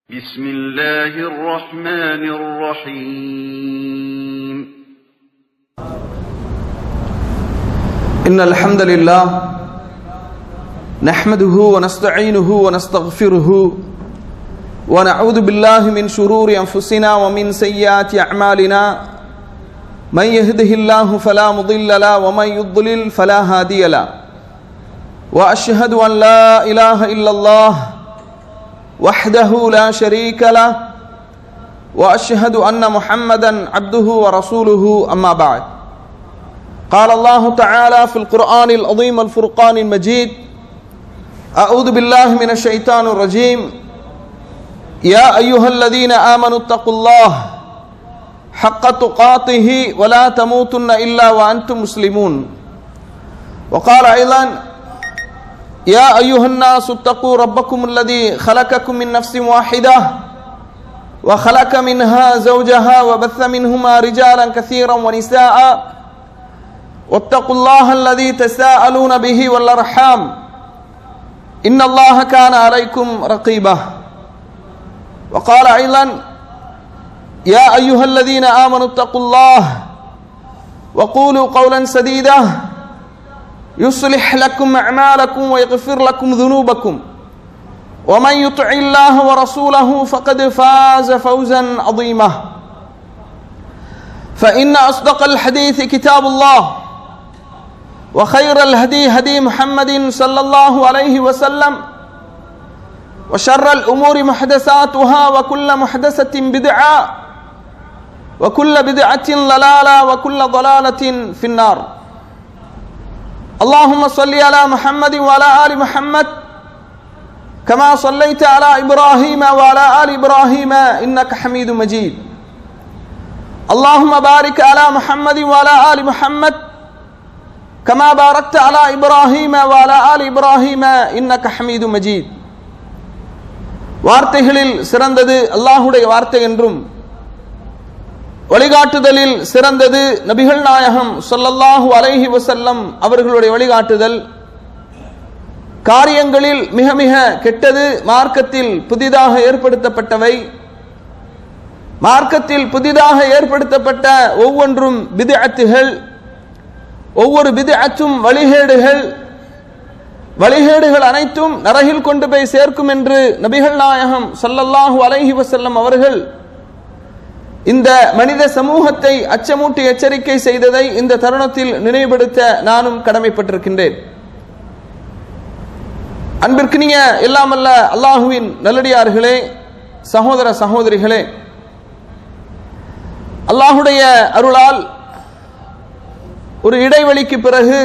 بسم الله الرحمن الرحيم إن الحمد لله نحمده ونستعينه ونستغفره ونعوذ بالله من شرور أنفسنا ومن سيئات أعمالنا من يهده الله فلا مضل له ومن يضلل فلا هادي له وأشهد أن لا إله إلا الله وحده لا شريك له وأشهد أن محمدا عبده ورسوله أما بعد قال الله تعالى في القرآن العظيم والفرقان المجيد أعوذ بالله من الشيطان الرجيم يا أيها الذين آمنوا اتقوا الله حق تقاته ولا تموتن إلا وأنتم مسلمون وقال أيضا يا أيها الناس اتقوا ربكم الذي خلقكم من نفس واحدة وخلق منها زوجها وبث منهما رجالا كثيرا ونساء واتقوا الله الذي تساءلون به والأرحام إن الله كان عليكم رقيبا وقال أيضا يا أيها الذين آمنوا اتقوا الله وقولوا قولا سديدا يصلح لكم أعمالكم ويغفر لكم ذنوبكم ومن يطع الله ورسوله فقد فاز فوزا عظيما فإن أصدق الحديث كتاب الله وخير الهدي هدي محمد صلى الله عليه وسلم وشر الأمور محدثاتها وكل محدثة بدعة وكل بدعة ضلالة وكل ضلالة في النار اللهم صل على محمد وعلى آل محمد كما صليت على إبراهيم وعلى آل إبراهيم إنك حميد مجيد اللهم بارك على محمد وعلى آل محمد كما باركت على إبراهيم وعلى آل إبراهيم إنك حميد مجيد வார்த்தைகளில் சிறந்தது அல்லாஹ்வுடைய வார்த்தை என்றும் வழிகாட்டுதலில் சிறந்தது நபிகள் நாயகம் ஸல்லல்லாஹு அலைஹி வஸல்லம் அவர்களுடைய வழிகாட்டுதல், காரியங்களில் மிக மிக கெட்டது மார்க்கத்தில் புதிதாக ஏற்படுத்தப்பட்டவை, மார்க்கத்தில் புதிதாக ஏற்படுத்தப்பட்ட ஒவ்வொன்றும் பித்அத்துகள், ஒவ்வொரு பித்அத்தும் வழிகேடுகள், வழிகேடுகள் அனைத்தும் நரகில் கொண்டு போய் சேர்க்கும் என்று நபிகள் நாயகம் ஸல்லல்லாஹு அலைஹி வஸல்லம் அவர்கள் இந்த மனித சமூகத்தை அச்சமூட்டி எச்சரிக்கை செய்ததை இந்த தருணத்தில் நினைவுபடுத்த நானும் கடமைப்பட்டிருக்கின்றேன். அன்பிற்கினிய எல்லாமல்ல அல்லாஹுவின் நல்லடியார்களே, சகோதர சகோதரிகளே, அல்லாஹுடைய அருளால் ஒரு இடைவெளிக்கு பிறகு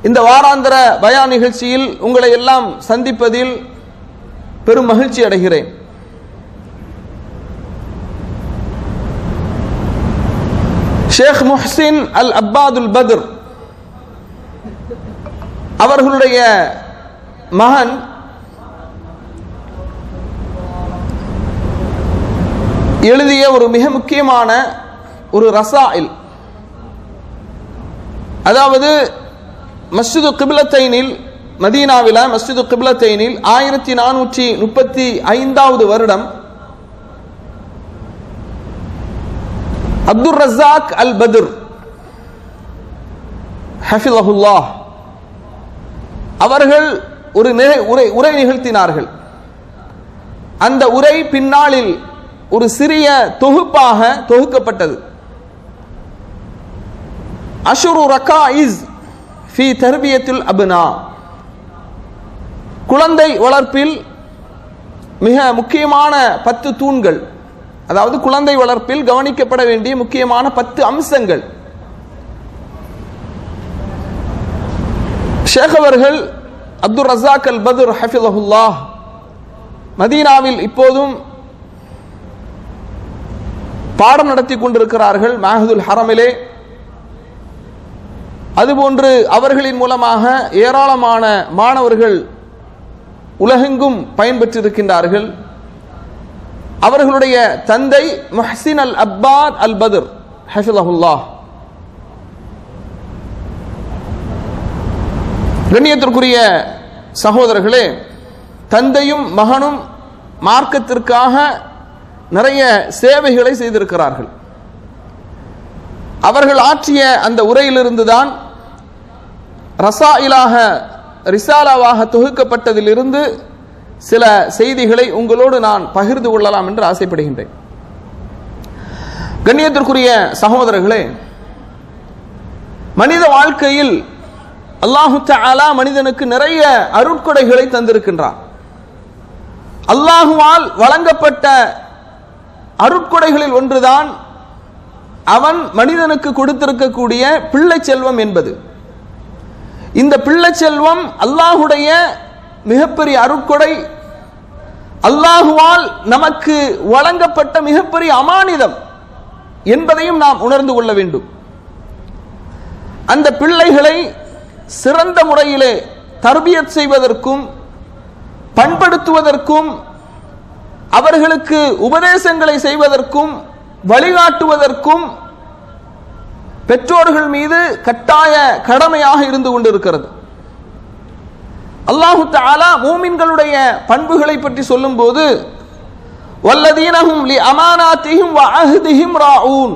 இந்த வாராந்திர பயான் நிகழ்ச்சியில் உங்களை எல்லாம் சந்திப்பதில் பெரும் மகிழ்ச்சி அடைகிறேன். ஷேக் முஹ்சின் அல் அப்பாதுல் பத்ர் அவர்களுடைய மகன் எழுதிய ஒரு மிக முக்கியமான ஒரு ரசாயில், அதாவது மஸ்ஜிது கிப்லத்தைனில், மதீனாவில மஸ்ஜிது கிப்லத்தைனில் 1435வது வருடம் அப்துர் ரஸாக் அல் பத்ர் ஹஃபிலஹுல்லாஹ் அவர்கள் ஒரு உரை நிகழ்த்தினார்கள். அந்த உரை பின்னாளில் ஒரு சிறிய தொகுப்பாக தொகுக்கப்பட்டது. அஷ்ரு ரகாயிஸ் ஃபீ தர்பியத்துல் அப்னா, குழந்தை வளர்ப்பில் மிக முக்கியமான 10 தூண்கள், அதாவது குழந்தை வளர்ப்பில் கவனிக்கப்பட வேண்டிய முக்கியமான 10 அம்சங்கள். ஷேக் அவர்கள் அப்துர் ரஸாக் அல் பத்ர் ஹஃபிலஹுல்லாஹ் மதீனாவில் இப்போதும் பாடம் நடத்தி கொண்டிருக்கிறார்கள் மஅஹதுல் ஹரமிலே. அதுபோன்று அவர்களின் மூலமாக ஏராளமான மாணவர்கள் உலகெங்கும் பயன்பெற்றிருக்கின்றார்கள். அவர்களுடைய தந்தை முஹ்சின் அல் அப்பாத் அல் பத்ர் ஹஃபிலஹுல்லாஹ். கண்ணியத்திற்குரிய சகோதரர்களே, தந்தையும் மகனும் மார்க்கத்திற்காக நிறைய சேவைகளை செய்திருக்கிறார்கள். அவர்கள் ஆற்றிய அந்த உரையிலிருந்துதான் ரிசாலாவாக தொகுக்கப்பட்டதிலிருந்து சில செய்திகளை உங்களோடு நான் பகிர்ந்து கொள்ளலாம் என்று ஆசைப்படுகின்றேன். கண்ணியத்திற்குரிய சகோதரர்களே, மனித வாழ்க்கையில் அல்லாஹு தஆலா மனிதனுக்கு நிறைய அருட்கொடைகளை தந்திருக்கின்றான். அல்லாஹுவால் வழங்கப்பட்ட அருட்கொடைகளில் ஒன்றுதான் அவன் மனிதனுக்கு கொடுத்திருக்கக்கூடிய பிள்ளை செல்வம் என்பது. இந்த பிள்ளை செல்வம் அல்லாஹுடைய மிகப்பெரிய அருட்கொடை, அல்லாஹுவால் நமக்கு வழங்கப்பட்ட மிகப்பெரிய அமானிதம் என்பதையும் நாம் உணர்ந்து கொள்ள வேண்டும். அந்த பிள்ளைகளை சிறந்த முறையிலே தர்பியத் செய்வதற்கும் பண்படுத்துவதற்கும் அவர்களுக்கு உபதேசங்களை செய்வதற்கும் வழிகாட்டுவதற்கும் பெற்றோர்கள் மீது கட்டாய கடமையாக இருந்து கொண்டிருக்கிறது. அல்லாஹு தஆலா மூமின்களுடைய பண்புகளை பற்றி சொல்லும்போது வல்லதீனஹும் லி அமானாத்திஹிம் வ அஹ்திஹிம் ராஊன்,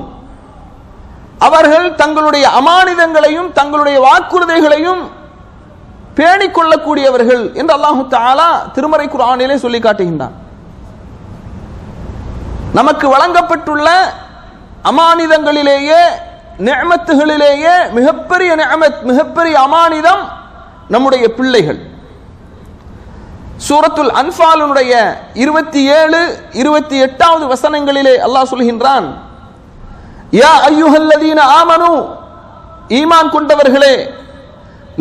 அவர்கள் தங்களுடைய அமானிதங்களையும் தங்களுடைய வாக்குறுதிகளையும் பேணிக் கொள்ளக்கூடியவர்கள் என்று அல்லாஹு தஆலா திருமறை குர்ஆனிலே சொல்லி காட்டுகின்றான். நமக்கு வழங்கப்பட்டுள்ள அமானிதங்களிலேயே நிஅமத்துகளிலேயே மிகப்பெரிய நிஅமத், மிகப்பெரிய அமானிதம் நம்முடைய பிள்ளைகள். சூரத்துல் அன்ஃபாலுடைய 27, 28வது வசனங்களிலே அல்லாஹ் சொல்கின்றான், யா அய்யுஹல்லதீன ஆமனு, ஈமான் கொண்டவர்களே,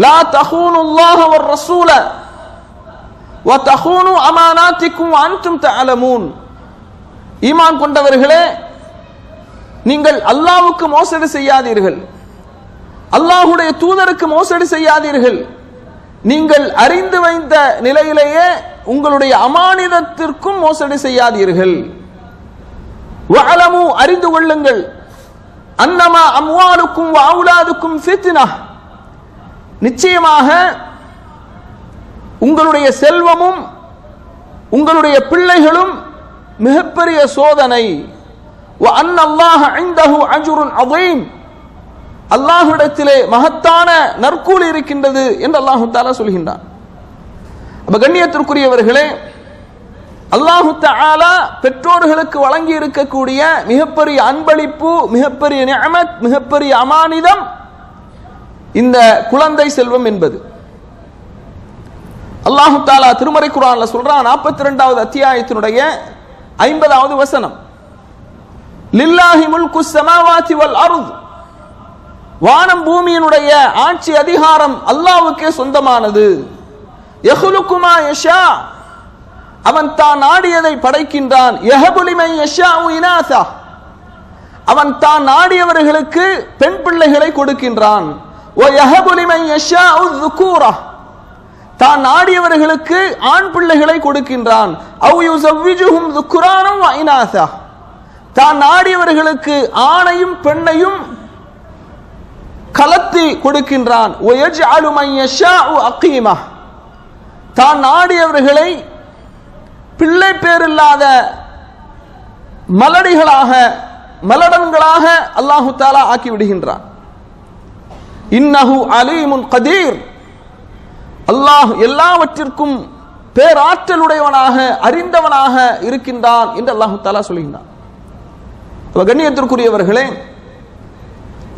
லா தஹூனுல்லாஹ வர் ரசூல வ தஹூனு அமானாத்திக்கும் வ அன்தும் தஅலமூன், ஈமான் கொண்டவர்களே, நீங்கள் அல்லாஹ்வுக்கு மோசடி செய்யாதீர்கள், அல்லாஹ்வுடைய தூதருக்கு மோசடி செய்யாதீர்கள், நீங்கள் அறிந்து வைத்த நிலையிலேயே உங்களுடைய அமானிதத்திற்கும் மோசடி செய்யாதீர்கள். வஅலமு, அறிந்து கொள்ளுங்கள், அன்னமா அம்வாலுக்கும் வ அவுலாதுக்கும் ஃபித்னஹ், நிச்சயமாக உங்களுடைய செல்வமும் உங்களுடைய பிள்ளைகளும் மிகப்பெரிய சோதனை. வ அன்னல்லாஹ இன்தஹு அஜ்ருன் அதீம், அல்லாஹ்விடத்திலே மகத்தான நற்கூலி இருக்கின்றது என்று அல்லாஹு தஆலா சொல்கின்றான். அப்ப கண்ணியத்திற்குரியவர்களே, அல்லாஹு தஆலா பெற்றோர்களுக்கு வழங்கி இருக்கக்கூடிய மிகப்பெரிய அன்பளிப்பு, மிகப்பெரிய நிஅமத், மிகப்பெரிய அமானிதம் இந்த குழந்தை செல்வம் என்பது. அல்லாஹு தஆலா திருமறை குர்ஆன்ல சொல்றான், 42வது அத்தியாயத்தினுடைய 50வது வசனம், லில்லாஹி முல்குஸ் ஸமாவாதி வல் அர்த், வானம் பூமியினுடைய ஆட்சி அதிகாரம் அல்லாஹ்வுக்கே சொந்தமானது. யஹ்லுகு மா யஷா, அவன் தான் நாடியதை படைக்கின்றான். யஹபு லிமன் யஷாஉ இனாஸா, அவன் தான் நாடியவர்களுக்கு பெண் பிள்ளைகளை கொடுக்கின்றான். வ யஹபு லிமன் யஷாஉ ذுகூரா, தான் நாடியவர்களுக்கு ஆண் பிள்ளைகளை கொடுக்கின்றான். அவ் யுஸவ்விஜுஹும் ذுக்ரானா வ இனாஸா, தான் நாடியவர்களுக்கு ஆணையும் பெண்ணையும் கலத்தி கொடுக்கின்றான். வ யஜ்அலு மன் யஷாஉ அகீமா, தான் நாடியவர்களை பிள்ளை பேரில்லாத மலடிகளாக மலடன்களாக அல்லாஹு தஆலா ஆக்கி விடுகின்றான். இன்னஹு அலீமுன் கதீர், அல்லாஹ் எல்லாவற்றிற்கும் பேராற்றலுடையவனாக அறிந்தவனாக இருக்கின்றான் என்று அல்லாஹு தஆலா சொல்கின்றான். கண்ணியத்திற்குரியவர்களே,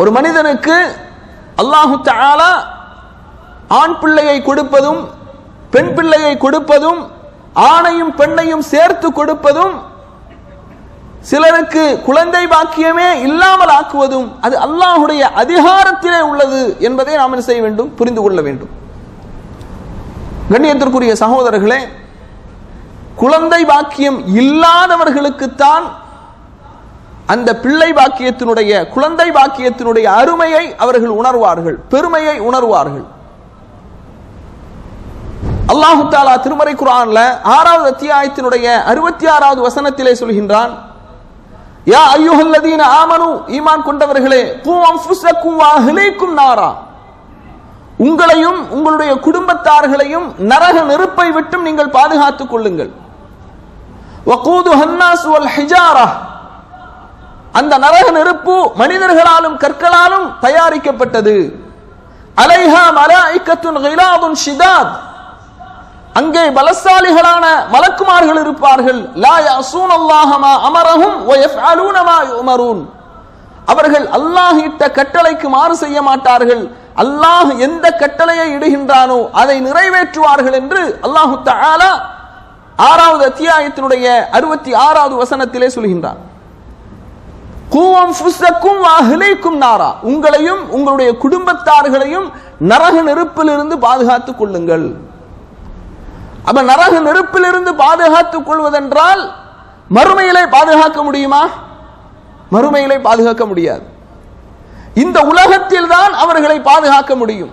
ஒரு மனிதனுக்கு அல்லாஹு தஆலா ஆண் பிள்ளையை கொடுப்பதும் பெண் பிள்ளையை கொடுப்பதும் ஆணையும் பெண்ணையும் சேர்த்து கொடுப்பதும் சிலருக்கு குழந்தை பாக்கியமே இல்லாமல் ஆக்குவதும் அது அல்லாஹ்வுடைய அதிகாரத்திலே உள்ளது என்பதை நாம் என்ன செய்ய வேண்டும், புரிந்து கொள்ள வேண்டும். கண்ணியத்திற்குரிய சகோதரர்களே, குழந்தை பாக்கியம் இல்லாதவர்களுக்குத்தான் அந்த பிள்ளை பாக்கியத்தினுடைய குழந்தை பாக்கியத்தினுடைய அருமையை அவர்கள் உணர்வார்கள், பெருமையை உணர்வார்கள். அல்லாஹு தஆலா திருமறை குர்ஆன்ல 6வது அத்தியாயத்தினுடைய 66வது வசனத்திலே சொல்கின்றான், யா அய்யுஹல்லதீன ஆமனு, ஈமான் கொண்டவர்களே, கூ அன்ஃபுஸக்கும் வ அஹ்லீக்கும் நாரா, உங்களையும் உங்களுடைய குடும்பத்தார்களையும் நரக நெருப்பை விட்டும் நீங்கள் பாதுகாத்துக் கொள்ளுங்கள். வகூதுஹ அன்னாஸ் வல் ஹிஜாரா, அந்த நரக நெருப்பு மனிதர்களாலும் கற்களாலும் தயாரிக்கப்பட்டது. அலைஹா மலாயிகத்துன் கிலாதுன் ஷிதாத், அங்கே பலசாலிகளான மலக்குமார்கள் இருப்பார்கள். லா யஸூனல்லாஹ மா அமரஹும் வ யஃஅலூன மா யுமரூன், அவர்கள் அல்லாஹ் இட்ட கட்டளைக்கு மாறு செய்ய மாட்டார்கள், அல்லாஹ் எந்த கட்டளையை இடுகின்றானோ அதை நிறைவேற்றுவார்கள் என்று அல்லாஹு தஆலா 6வது அத்தியாயத்தினுடைய 66வது வசனத்திலே சொல்கின்றான். கூவம் ஃபுஸக்கும் வ அஹ்லீக்கும் நாரா, உங்களையும் உங்களுடைய குடும்பத்தார்களையும் நரக நெருப்பிலிருந்து பாதுகாத்துக் கொள்ளுங்கள். அப்ப நரக நெருப்பிலிருந்து பாதுகாத்துக் கொள்வதென்றால் மறுமையிலே பாதுகாக்க முடியுமா? மறுமையிலே பாதுகாக்க முடியாது. இந்த உலகத்தில் தான் அவர்களை பாதுகாக்க முடியும்.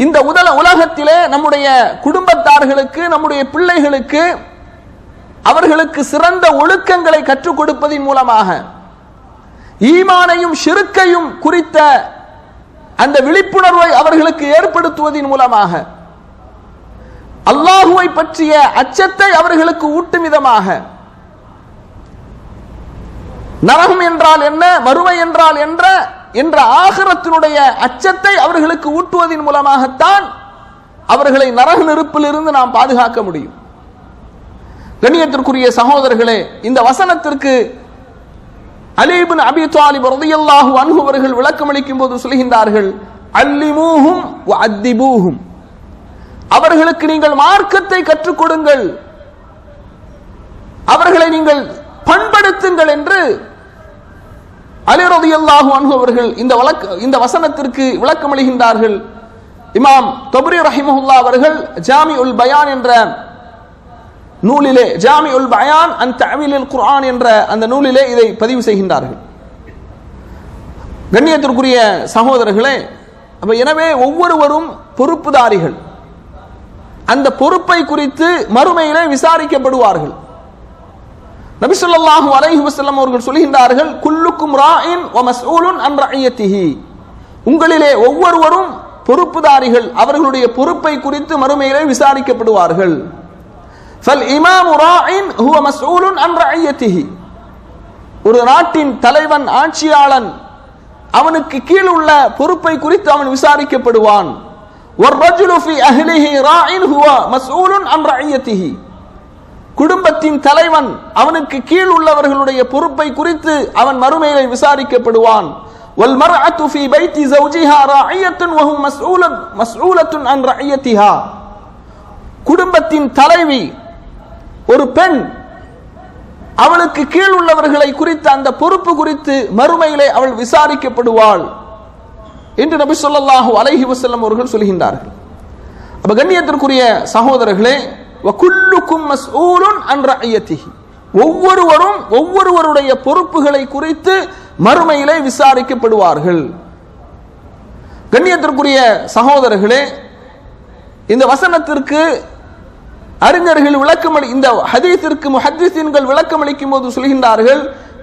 இந்த உலகத்திலே நம்முடைய குடும்பத்தார்களுக்கு, நம்முடைய பிள்ளைகளுக்கு, அவர்களுக்கு சிறந்த ஒழுக்கங்களை கற்றுக் கொடுப்பதன் மூலமாக, ஈமானையும் ஷிர்க்கையும் குறித்த அந்த விழிப்புணர்வை அவர்களுக்கு ஏற்படுத்துவதன் மூலமாக, அல்லாஹுவை பற்றிய அச்சத்தை அவர்களுக்கு ஊட்டும் விதமாக, நரகம் என்றால் என்ன, மறுமை என்றால் என்ற ஆகிரத்தினுடைய அச்சத்தை அவர்களுக்கு ஊட்டுவதன் மூலமாகத்தான் அவர்களை நரக நெருப்பிலிருந்து நாம் பாதுகாக்க முடியும். கண்ணியத்திற்குரிய சகோதரர்களே, இந்த வசனத்திற்கு அலி இப்னு அபி தாலிப் ரலியல்லாஹு அன்ஹு அவர்கள் விளக்கம் அளிக்கும் போது சொல்கின்றார்கள், அல்லிமூஹும் வ அத்திபூஹும், அவர்களுக்கு நீங்கள் மார்க்கத்தை கற்றுக் கொடுங்கள், அவர்களை நீங்கள் பண்படுத்துங்கள் என்று அலி ரலியல்லாஹு அன்ஹு அவர்கள் இந்த வசனத்திற்கு விளக்கம் அளிக்கின்றார்கள். இமாம் தப்ரி ரஹிமஹுல்லாஹ் அவர்கள் ஜாமிஉல் பயான் என்ற நூலிலே, ஜாமிஉல் பயான் அன் தஅவீலில் குர்ஆன் என்ற அந்த நூலிலே இதை பதிவு செய்கின்றார்கள். கண்ணியத்திற்குரிய சகோதரர்களே, அப்ப எனவே ஒவ்வொருவரும் பொறுப்புதாரிகள், அந்த பொறுப்பை குறித்து மறுமையிலே விசாரிக்கப்படுவார்கள். நபி ஸல்லல்லாஹு அலைஹி வஸல்லம் அவர்கள் சொல்கின்றார்கள், குல்லுக்கும் ராஇன் வ மஸ்ஊலுன் அன் ரஇயத்திஹி, உங்களிலே ஒவ்வொருவரும் பொறுப்புதாரிகள், அவர்களுடைய பொறுப்பை குறித்து மறுமையிலே விசாரிக்கப்படுவார்கள். ஃபல் இமாமு ராஇன் ஹுவ மஸ்ஊலுன் அன் ரஇயத்திஹி, ஒரு நாட்டின் தலைவன், ஆட்சியாளன், அவனுக்கு கீழ் உள்ள பொறுப்பை குறித்து அவன் விசாரிக்கப்படுவான். வர்ரஜுலு ஃபீ அஹ்லிஹி ராஇன் ஹுவ மஸ்ஊலுன் அன் ரஇயத்திஹி, குடும்பத்தின் தலைவன், அவனுக்கு கீழ் உள்ளவர்களுடைய பொறுப்பை குறித்து அவன் மறுமையிலே விசாரிக்கப்படுவான். வல் மர்அத்து ஃபீ பைத்தி ஜௌஜிஹா ராஇயத்துன் வ ஹுவ மஸ்ஊலத்துன் அன் ரஇயத்திஹா, குடும்பத்தின் தலைவி, ஒரு பெண், அவளுக்கு கீழ் உள்ளவர்களை குறித்து அந்த பொறுப்பு குறித்து மறுமையிலே அவள் விசாரிக்கப்படுவாள் என்று நபி ஸல்லல்லாஹு அலைஹி வஸல்லம் அவர்கள் சொல்கின்றார்கள். அப்ப கண்ணியத்திற்குரிய சகோதரர்களே, வகுல்லுக்கும் மஸ்ஊலுன் அன் ரஅய்யத்திஹி, ஒவ்வொருவரும் ஒவ்வொருவருடைய பொறுப்புகளை குறித்து மறுமையிலே விசாரிக்கப்படுவார்கள். கண்ணியத்திற்குரிய சகோதரர்களே, இந்த வசனத்திற்கு அறிஞர்கள் இந்த ஹதீஸிற்கு முஹத்திஸீன்கள் விளக்கம் அளிக்கும் போது சொல்கின்றார்கள்,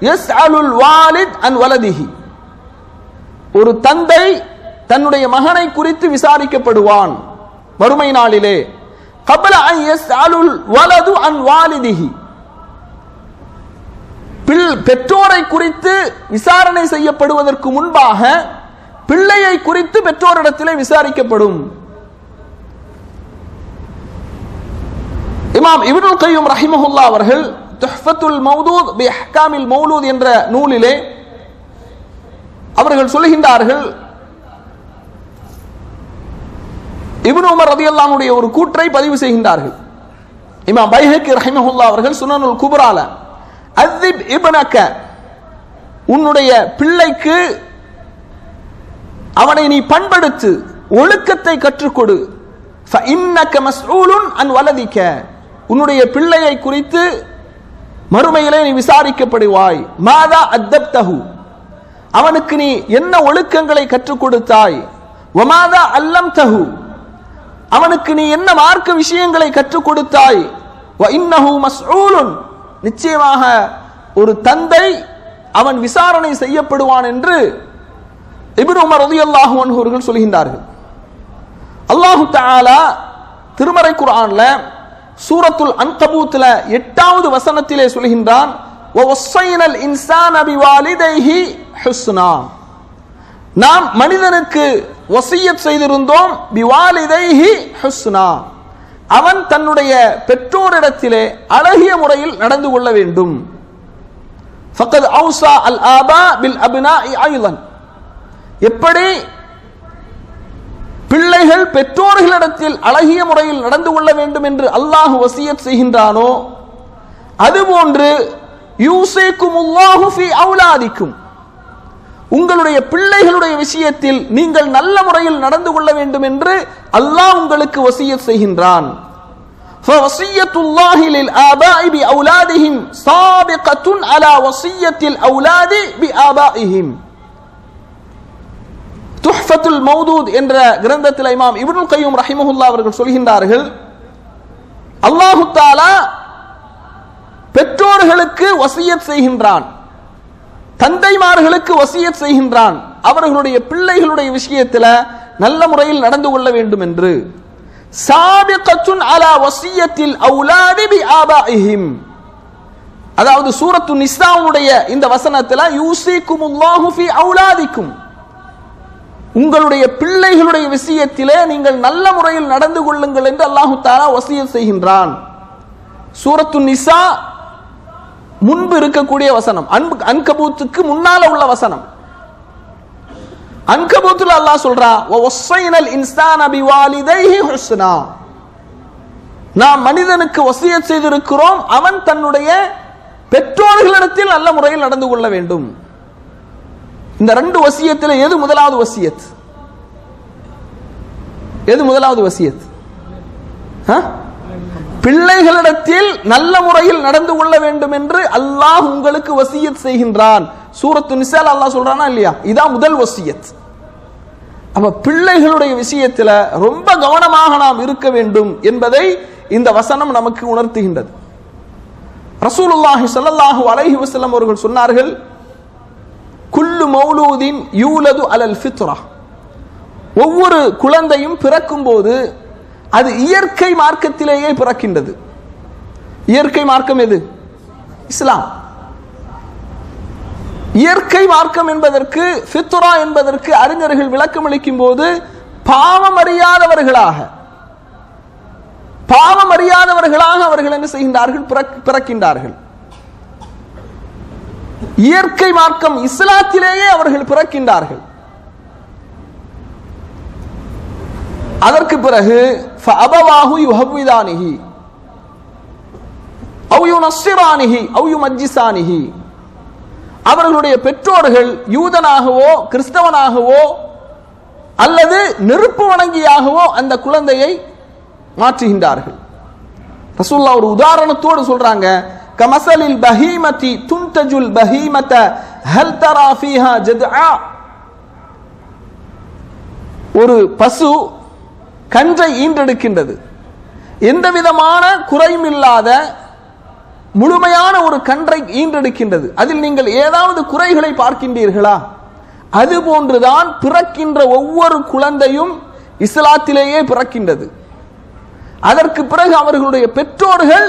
யஸ்அலுல் வாலித் அன் வலதிஹி, ஒரு தந்தை தன்னுடைய மகனை குறித்து விசாரிக்கப்படுவான் மறுமை நாளிலே. கப்ல அன் யஸ்அலுல் வலது அன் வாலிதிஹி, பெற்றோரை குறித்து விசாரணை செய்யப்படுவதற்கு முன்பாக பிள்ளையை குறித்து பெற்றோரிடத்திலே விசாரிக்கப்படும். இமாம் இப்னுல் கய்யிம் ரஹிமஹுல்லாஹ் அவர்கள் துஹ்ஃபத்துல் மௌதூத் பி அஹ்காமில் மௌலூத் என்ற நூலிலே அவர்கள் சொல்கின்றார்கள், இப்னு உமர் ரலியல்லாஹு அன்ஹுடைய ஒரு கூற்றை பதிவு செய்கின்றார்கள். இமாம் பைஹக்கி ரஹிமஹுல்லாஹ் அவர்கள் சுனனுல் குப்ரால, அஸிப் இப்னக, உன்னுடைய பிள்ளைக்கு அவனை நீ பண்படுத்து, ஒழுக்கத்தை கற்றுக்கொடு. ஃபஇன்னக மஸ்ஊலுன் அன் வலதிக, உன்னுடைய பிள்ளையை குறித்து மறுமையிலே நீ விசாரிக்கப்படுவாய். மாதா அத்தப்தஹு, அவனுக்கு நீ என்ன ஒழுக்கங்களை கற்றுக் கொடுத்தாய். வமாதா அல்லம்தஹு, அவனுக்கு நீ என்ன மார்க்க விஷயங்களை கற்றுக் கொடுத்தாய். வ இன்னஹு மஸ்ஊலுன், நிச்சயமாக ஒரு தந்தை அவன் விசாரணை செய்யப்படுவான் என்று இப்னு உமர் ரலியல்லாஹு அன்ஹு அவர்கள் சொல்கின்றார்கள். அல்லாஹு தஆலா திருமறை குர்ஆன்ல சூரத்துல் அன்கபூத்ல 8வது வசனத்திலே சொல்கின்றான், வவஸ்ஸைனல் இன்சான பிவாலிதைஹி ஹுஸ்னா. நாம் மனிதனுக்கு வசியத் செய்திருந்தோம், பிவாலிதைஹி ஹுஸ்னா, அவன் தன்னுடைய பெற்றோரிடத்திலே அழகிய முறையில் நடந்து கொள்ள வேண்டும். ஃபக்கத் அவுஸா அல் ஆபா பில் அப்னாஇ ஐலன், எப்படி பிள்ளைகள் பெற்றோர்களிடத்தில் அழகிய முறையில் நடந்து கொள்ள வேண்டும் என்று அல்லாஹ் வசியத் செய்கின்றானோ, அதுபோன்று யூசிகுமுல்லாஹு ஃபீ அவுலாதிக்கும், உங்களுடைய பிள்ளைகளுடைய விஷயத்தில் நீங்கள் நல்ல முறையில் நடந்து கொள்ள வேண்டும் என்று அல்லாஹ் உங்களுக்கு வசியத் செய்கின்றான். ஃபவசியத்துல்லாஹி லில் ஆபாஇ பி அவுலாதிஹிம் சாபிகத்துன் அலா வசியத்தில் அவுலாதி பி ஆபாஇஹிம். துஹ்ஃபத்துல் மௌதூத் என்ற கிரந்தத்தில் இமாம் இப்னுல் கய்யூம் ரஹிமஹுல்லாஹ் அவர்கள் சொல்கின்றார்கள், அல்லாஹு தஆலா பெற்றோர்களுக்கு வசியத் செய்கின்றான், தந்தைமார்களுக்கு வசியத் செய்கின்றான், அவர்களுடைய பிள்ளைகளுடைய விஷயத்தில் நல்ல முறையில் நடந்து கொள்ள வேண்டும் என்று. சாபிகத்துன் அலா வசியத்தில் அவுலாதி பி ஆபாஇஹிம், அதாவது சூரத்து நிசாவுடைய இந்த வசனத்தில் யூசிகுமுல்லாஹு ஃபீ அவுலாதிக்கும், உங்களுடைய பிள்ளைகளுடைய விஷயத்திலே நீங்கள் நல்ல முறையில் நடந்து கொள்ளுங்கள் என்று அல்லாஹு தஆலா வசியத் செய்கின்றான். சூரத்து நிசா முன்பு இருக்கக்கூடிய வசனம், அன்கபூத்துக்கு முன்னால உள்ள வசனம். அன்கபூத்துல அல்லாஹ் சொல்றா, வவஸ்ஸைனல் இன்சான பிவாலிதைஹி ஹுஸ்னா, நாம் மனிதனுக்கு வசியத் செய்திருக்கிறோம், அவன் தன்னுடைய பெற்றோர்களிடத்தில் நல்ல முறையில் நடந்து கொள்ள வேண்டும். இந்த ரெண்டு வசியத்தில் எது முதலாவது வசியத்? எது முதலாவது வசியத்? பிள்ளைகளிடத்தில் நல்ல முறையில் நடந்து கொள்ள வேண்டும் என்று அல்லாஹ் உங்களுக்கு வசியத் செய்கின்றான். சூரத்து நிசால அல்லாஹ் சொல்றானா இல்லையா? இதான் முதல் வசியத். அப்ப பிள்ளைகளுடைய விஷயத்தில் ரொம்ப கவனமாக நாம் இருக்க வேண்டும் என்பதை இந்த வசனம் நமக்கு உணர்த்துகின்றது. ரசூலுல்லாஹி ஸல்லல்லாஹு அலைஹி வஸல்லம் அவர்கள் சொன்னார்கள், குல்லு மௌலூதின் யூலது அலல் ஃபித்ரா, ஒவ்வொரு குழந்தையும் பிறக்கும் போது அது இயற்கை மார்க்கத்திலேயே பிறக்கின்றது. இயற்கை மார்க்கம் எது? இஸ்லாம். இயற்கை மார்க்கம் என்பதற்கு, ஃபித்ரா என்பதற்கு அறிஞர்கள் விளக்கம் அளிக்கும் போது பாவம் அறியாதவர்களாக அவர்கள் என்ன செய்கின்றார்கள்? பிறக்கின்றார்கள். இயற்கை மார்க்கம் இஸ்லாத்திலேயே அவர்கள் பிறக்கின்றார்கள். அதற்கு பிறகு ஃபஅபவாஹு யுஹவ்விதானிஹி அவ் யுனஸ்ஸிரானிஹி அவ் யுமஜ்ஜிசானிஹி, அவர்களுடைய பெற்றோர்கள் யூதனாகவோ கிறிஸ்தவனாகவோ அல்லது நெருப்பு வணங்கியாகவோ அந்த குழந்தையை மாற்றுகின்றார்கள். ரசூலுல்லாஹ் ஒரு உதாரணத்தோடு சொல்றாங்க, கமஸலில் பஹீமதி துன்தஜுல் பஹீமத ஹல் தரா ஃபீஹா ஜத்ஆ, ஒரு பசு கன்றை ஈன்றெடுக்கின்றது, எந்த விதமான குறையும் இல்லாத முழுமையான ஒரு கன்றை ஈன்றெடுக்கின்றது, அதில் நீங்கள் ஏதாவது குறைகளை பார்க்கின்றீர்களா? அதுபோன்றுதான் பிறக்கின்ற ஒவ்வொரு குழந்தையும் இஸ்லாத்திலேயே பிறக்கின்றது. அதற்கு பிறகு அவர்களுடைய பெற்றோர்கள்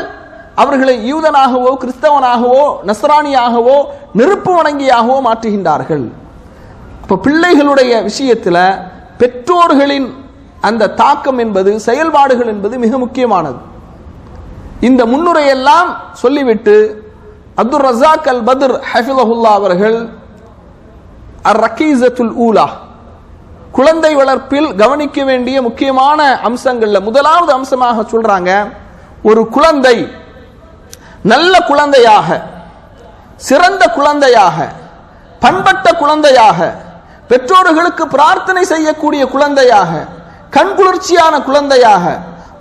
அவர்களை யூதனாகவோ கிறிஸ்தவனாகவோ நஸ்ரானியாகவோ நெருப்பு வணங்கியாகவோ மாற்றுகின்றார்கள். அப்ப பிள்ளைகளுடைய விஷயத்தில் பெற்றோர்களின் அந்த தாக்கம் என்பது, செயல்பாடுகள் என்பது மிக முக்கியமானது. இந்த முன்னுரையெல்லாம் சொல்லிவிட்டு அப்துல் ரஸாக் அல் பத்ர் ஹஃபிலஹுல்லாஹ் அவர்கள் அர்-ரகீஸத்துல் ஊலா, குழந்தை வளர்ப்பில் கவனிக்க வேண்டிய முக்கியமான அம்சங்கள்ல முதலாவது அம்சமாக சொல்றாங்க, ஒரு குழந்தை நல்ல குழந்தையாக, சிறந்த குழந்தையாக, பண்பட்ட குழந்தையாக, பெற்றோர்களுக்கு பிரார்த்தனை செய்யக்கூடிய குழந்தையாக, கண்குளிர்ச்சியான குழந்தையாக,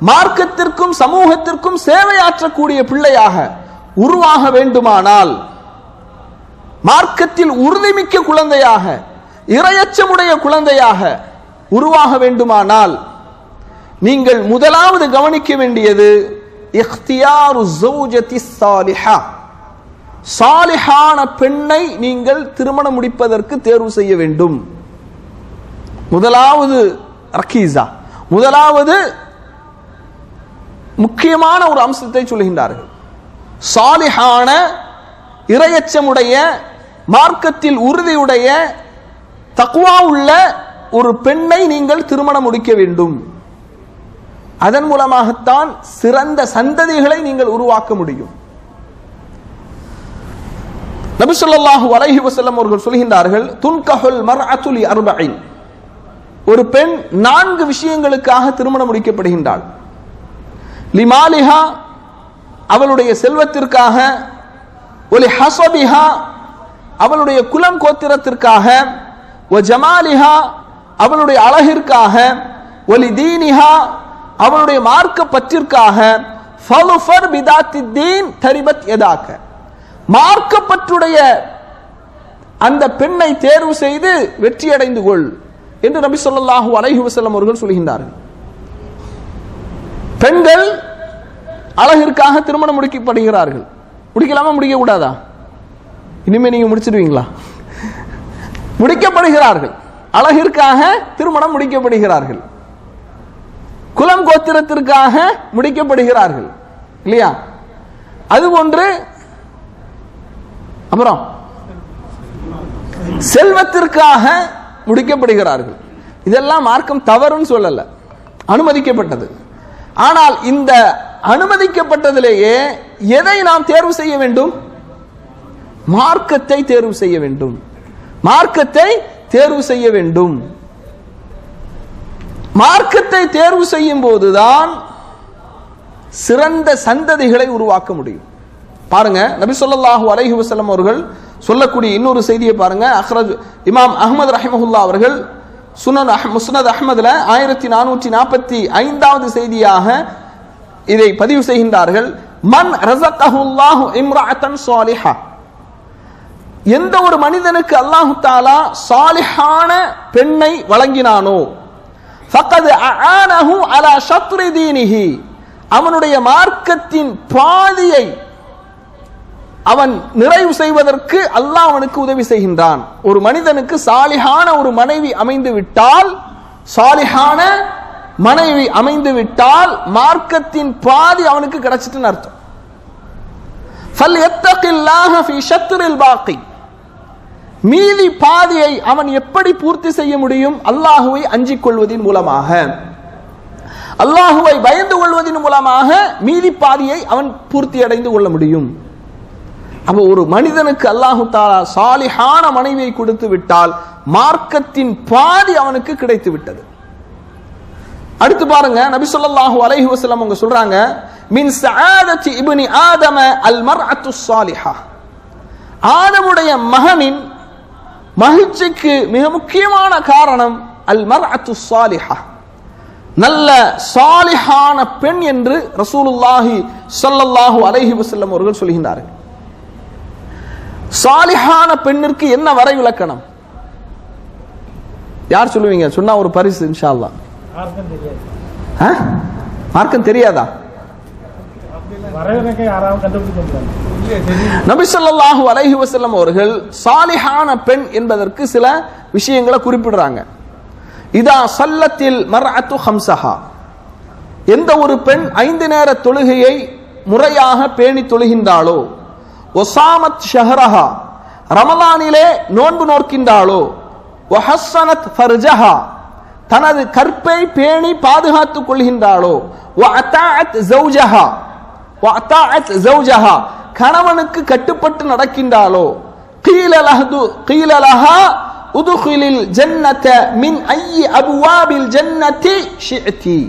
மார்க்கத்திற்கும் சமூகத்திற்கும் சேவையாற்றக்கூடிய பிள்ளையாக உருவாக வேண்டுமானால், மார்க்கத்தில் உறுதிமிக்க குழந்தையாக, இரையச்சமுடைய குழந்தையாக உருவாக வேண்டுமானால், நீங்கள் முதலாவது கவனிக்க வேண்டியது இக்தியாரு ஸௌஜதி ஸாலிஹா, சாலிஹான பெண்ணை நீங்கள் திருமணம் முடிப்பதற்கு தேர்வு செய்ய வேண்டும். முதலாவது ரகீஸா, முதலாவது முக்கியமான ஒரு அம்சத்தை சொல்கின்றார்கள். சாலிஹான இறையச்சமுடைய மார்க்கத்தில் உறுதியுடைய தக்வா உள்ள ஒரு பெண்ணை நீங்கள் திருமணம் முடிக்க வேண்டும். அதன் மூலமாகத்தான் சிறந்த சந்ததிகளை நீங்கள் உருவாக்க முடியும். நபி ஸல்லல்லாஹு அலைஹி வஸல்லம் அவர்கள் சொல்கின்றார்கள், துன்கஹுல் மர்அத்து லி அர்பஇன், ஒரு பெண் 4 விஷயங்களுக்காக திருமணம் முடிக்கப்படுகின்றாள். லிமாலிஹா, அவளுடைய செல்வத்திற்காக, ஒலி ஹஸபிஹா, அவளுடைய குலம் கோத்திரத்திற்காக, வ ஜமாலிஹா, அவளுடைய அழகிற்காக, ஒலி தீனிஹா, அவளுடைய மார்க்க பற்றிற்காக, ஃபலுஃபர் பிதாத்தித் தீன் தரிபத் யதாக, மார்க்கப்பற்றுடைய அந்த பெண்ணை தேர்வு செய்து வெற்றி அடைந்து கொள் என்று நபி ஸல்லல்லாஹு அலைஹி வஸல்லம் அவர்கள் சொல்கின்றார்கள். பெண்கள் அழகிற்காக திருமணம் முடிக்கப்படுகிறார்கள். முடிக்கலாமா, முடிக்க கூடாதா? இனிமே நீங்க முடிச்சிடுவீங்களா? முடிக்கப்படுகிறார்கள். அழகிற்காக திருமணம் முடிக்கப்படுகிறார்கள். குலம் கோத்திரத்திற்காக முடிக்கப்படுகிறார்கள் இல்லையா? அதுபோன்று அப்புறம் செல்வத்திற்காக முடிக்கப்படுகிறார்கள். இதெல்லாம் மார்க்கம் தவறுன்னு சொல்லல, அனுமதிக்கப்பட்டது. ஆனால் இந்த அனுமதிக்கப்பட்டதிலேயே எதை நாம் தேர்வு செய்ய வேண்டும்? மார்க்கத்தை தேர்வு செய்ய வேண்டும். மார்க்கத்தை தேர்வு செய்ய வேண்டும். மார்க்கத்தை தேர்வு செய்யும் போதுதான் சிறந்த சந்ததிகளை உருவாக்க முடியும். பாருங்க, நபி ஸல்லல்லாஹு அலைஹி வஸல்லம் அவர்கள் சொல்லக்கூடிய இன்னொரு செய்தியை பாருங்க. அக்ரஜ் இமாம் அஹ்மத் ரஹிமஹுல்லா அவர்கள் முஸ்னத் அஹ்மதுல 1445வது செய்தியாக இதை பதிவு செய்கின்றார்கள். மன் ரஸகஹுல்லாஹு இம்ரஅத்தன் ஸாலிஹா, எந்த ஒரு மனிதனுக்கு அல்லாஹ் தஆலா சாலிஹான பெண்ணை வழங்கினானோ, ஃபக்கத் அஆனஹு அலா ஷத்ரி தீனிஹி, அவனுடைய மார்க்கத்தின் பாதியை அவன் நிறைவு செய்வதற்கு அல்லாஹ் அவனுக்கு உதவி செய்கின்றான். ஒரு மனிதனுக்கு சாலிஹான ஒரு மனைவி அமைந்து விட்டால், சாலிஹான மனைவி அமைந்து விட்டால் மார்க்கத்தின் பாதி அவனுக்கு கிடைச்சிட்டுன்னு அர்த்தம். ஃபல்யத்தகில்லாஹ ஃபீ ஷத்ரில் பாக்கி, மீதி பாதியை அவன் எப்படி பூர்த்தி செய்ய முடியும்? அல்லாஹுவை அஞ்சிக் கொள்வதின் மூலமாக, அல்லாஹுவை பயந்து கொள்வதின் மூலமாக மீதி பாதியை அவன் பூர்த்தி அடைந்து கொள்ள முடியும். அப்போ ஒரு மனிதனுக்கு அல்லாஹு தஆலா சாலிஹான மனைவியை கொடுத்து விட்டால் மார்க்கத்தின் பாதி அவனுக்கு கிடைத்து விட்டது. அடுத்து பாருங்க, நபி ஸல்லல்லாஹு அலைஹி வஸல்லம் அவங்க சொல்றாங்க, மின் சஆதத்தி இப்னி ஆதம அல் மர்அத்து ஸாலிஹா, ஆதமுடைய மகனின் மகிழ்ச்சிக்கு மிக முக்கியமான காரணம் அல் மர்அத்து ஸாலிஹா, நல்ல சாலிஹான பெண் என்று ரசூலுல்லாஹி ஸல்லல்லாஹு அலைஹி வஸல்லம் அவர்கள் சொல்கின்றார்கள். சாலிஹான பெண்ணிற்கு என்ன வரை விளக்கணம்? யார் சொல்லுவீங்க? சொன்னா ஒரு பரிசு இன்ஷா அல்லாஹ். மார்க்கம் தெரியாதா? நபி ஸல்லல்லாஹு அலைஹி வஸல்லம் அவர்கள் சாலிஹான பெண் என்பதற்கு சில விஷயங்களை குறிப்பிடுறாங்க. இதா ஸல்லத்தில் மர்அத்து ஹம்ஸஹா, எந்த ஒரு பெண் 5 நேர தொழுகையை முறையாக பேணி தொழுகின்றாளோ, ஒசாமத் ஷஹரஹா, ரமலானிலே நோன்பு நோக்கின்றாளோ, வஹஸ்ஸனத் ஃபர்ஜஹா, தனது கற்பை பேணி பாதுகாத்துக் கொள்கின்றாளோ, வஅதாஅத் ஸௌஜஹா, வஅதாஅத் ஸௌஜஹா, கணவனுக்கு கட்டுப்பட்டு நடக்கின்றாளோ, கீல லஹா உதுகிலில் ஜன்னத மின் ஐயி அபுவாபில் ஜன்னதி ஷிஅதி,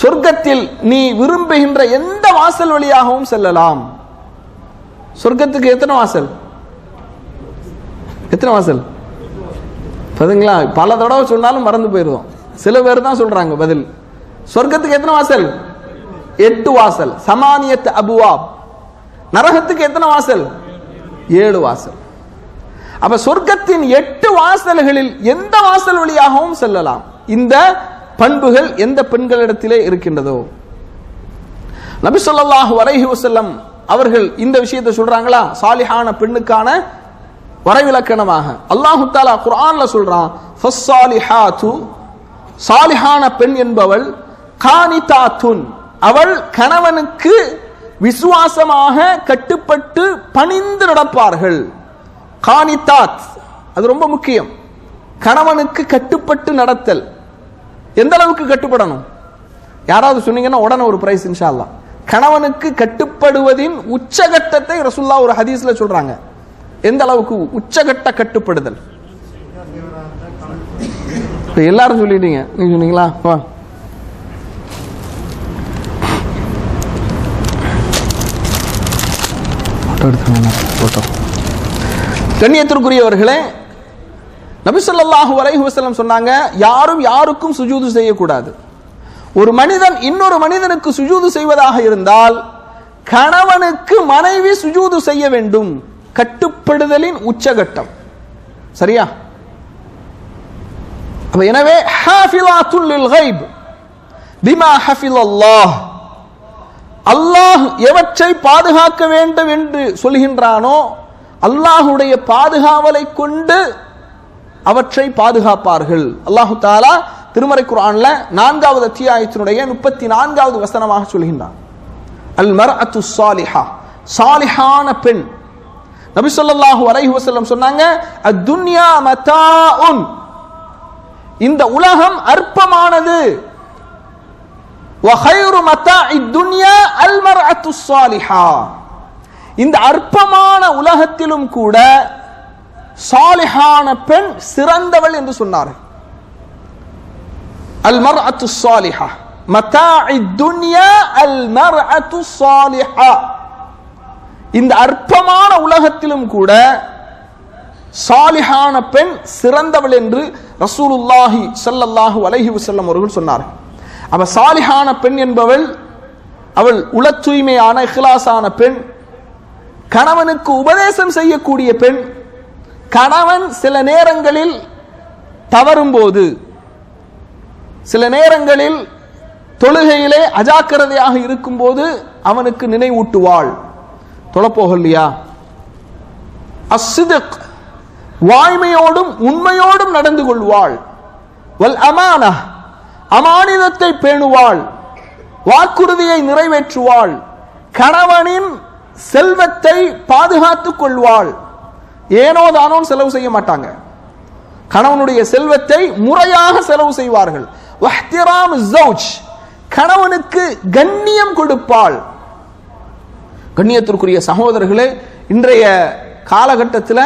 சொர்க்கத்தில் நீ விரும்புகின்ற எந்த வாசல் வழியாகவும் செல்லலாம். சொர்க்கத்துக்கு எத்தனை வாசல்? எத்தனை வாசல்? பாத்தீங்களா, பல தடவை சொன்னாலும் மறந்து போயிருவோம். சில பேர் தான் சொல்றாங்க பதில். சொர்க்கத்துக்கு எத்தனை வாசல்? 8 வாசல். சமானியத் அபுவாப். நரகத்துக்கு எத்தனை வாசல்? 7 வாசல். அப்ப சொர்க்கத்தின் 8 வாசல்களில் எந்த வாசல் வழியாகவும் செல்லலாம். இந்த பண்புகள் எந்த பெண்களிடத்திலே இருக்கின்றதோ. நபி ஸல்லல்லாஹு அலைஹி வஸல்லம் அவர்கள் இந்த விஷயத்தை சொல்றாங்களா? சாலிஹான பெண்ணுக்கான வரைவிலக்கணமாக அல்லாஹு தஆலா குர்ஆன்ல சொல்றான், ஃபஸ்ஸாலிஹாத்து, சாலிஹான பெண் என்பவள் கானிதாத்துன், அவள் கணவனுக்கு விசுவாசமாக கட்டுப்பட்டு பணிந்து நடப்பார்கள். கானித்தாத், அது ரொம்ப முக்கியம். கணவனுக்கு கட்டுப்பட்டு நடத்தல். எந்த அளவுக்கு கட்டுப்படணும்? யாராவது சொன்னீங்கன்னா உடனே ஒரு பிரைஸ் இன்ஷா அல்லாஹ். கணவனுக்கு கட்டுப்படுவதின் உச்சகட்டத்தை ரசூலுல்லாஹ் ஒரு ஹதீஸ்ல சொல்றாங்க. எந்த அளவுக்கு உச்சகட்ட கட்டுப்படுதல்? எல்லாரும் சொல்லிட்டீங்க, நீங்க சொன்னீங்களா? கண்ணியத்திற்குரியவர்களே, நபி ஸல்லல்லாஹு அலைஹி வஸல்லம் சொன்னாங்க, யாரும் யாருக்கும் சுஜூது செய்யக்கூடாது. ஒரு மனிதன் இன்னொரு மனிதனுக்கு சுஜூது செய்வதாக இருந்தால் கணவனுக்கு மனைவி சுஜூது செய்ய வேண்டும். கட்டுப்படுதலின் உச்சகட்டம். சரியா? எனவே ஹாஃபிலாத்துல் லில் கைப் பிமா ஹஃபிலல்லாஹ், அல்லாஹ் எவற்றை பாதுகாக்க வேண்டும் என்று சொல்கின்றானோ அல்லாஹுடைய பாதுகாவலை கொண்டு அவற்றை பாதுகாப்பார்கள். அல்லாஹு தஆலா திருமறை குர்ஆன்ல 4வது அத்தியாயத்தினுடைய 34வது வசனமாக சொல்கின்றான். அல் மர்அத்து ஸாலிஹா, சாலிஹான பெண். நபி ஸல்லல்லாஹு அலைஹி வஸல்லம் சொன்னாங்க, அத்-துன்யா மதாஉன், இந்த உலகம் அற்பமானது. வ கைரு மதாஇத் துன்யா அல் மர்அத்து ஸாலிஹா, இந்த அற்பமான உலகத்திலும் கூட சாலிஹான பெண் சிறந்தவள் என்று சொன்னார்கள். அல் மர்அத்து ஸாலிஹா மதாஇத் துன்யா அல் மர்அத்து ஸாலிஹா, இந்த அற்பமான உலகத்திலும் கூட சாலிஹான பெண் சிறந்தவள் என்று ரசூலுல்லாஹி ஸல்லல்லாஹு அலைஹி வஸல்லம் அவர்கள் சொன்னார்கள். அப்ப சாலிஹான பெண் என்பவள் அவள் உள தூய்மையான இஹ்லாஸான பெண், கணவனுக்கு உபதேசம் செய்யக்கூடிய பெண். கணவன் சில நேரங்களில் தவறும் போது, சில நேரங்களில் தொழுகையிலே அஜாக்கிரதையாக இருக்கும் போது அவனுக்கு நினைவூட்டுவாள். தொழப்போகலையா? அஸ்ஸித்க், வாய்மையோடும் உண்மையோடும் நடந்து கொள்வாள். வல் அமானா, அமானிதத்தை பேணுவாள். வாக்குறுதியை நிறைவேற்றுவாள். கணவனின் செல்வத்தை பாதுகாத்துக் கொள்வாள். ஏனோ தானோ செலவு செய்ய மாட்டாங்க. கணவனுடைய செல்வத்தை முறையாக செலவு செய்வார்கள். வஹ்திராம் ஸௌஜ், கணவனுக்கு கண்ணியம் கொடுப்பாள். கண்ணியத்திற்குரிய சகோதரர்களே, இன்றைய காலகட்டத்தில்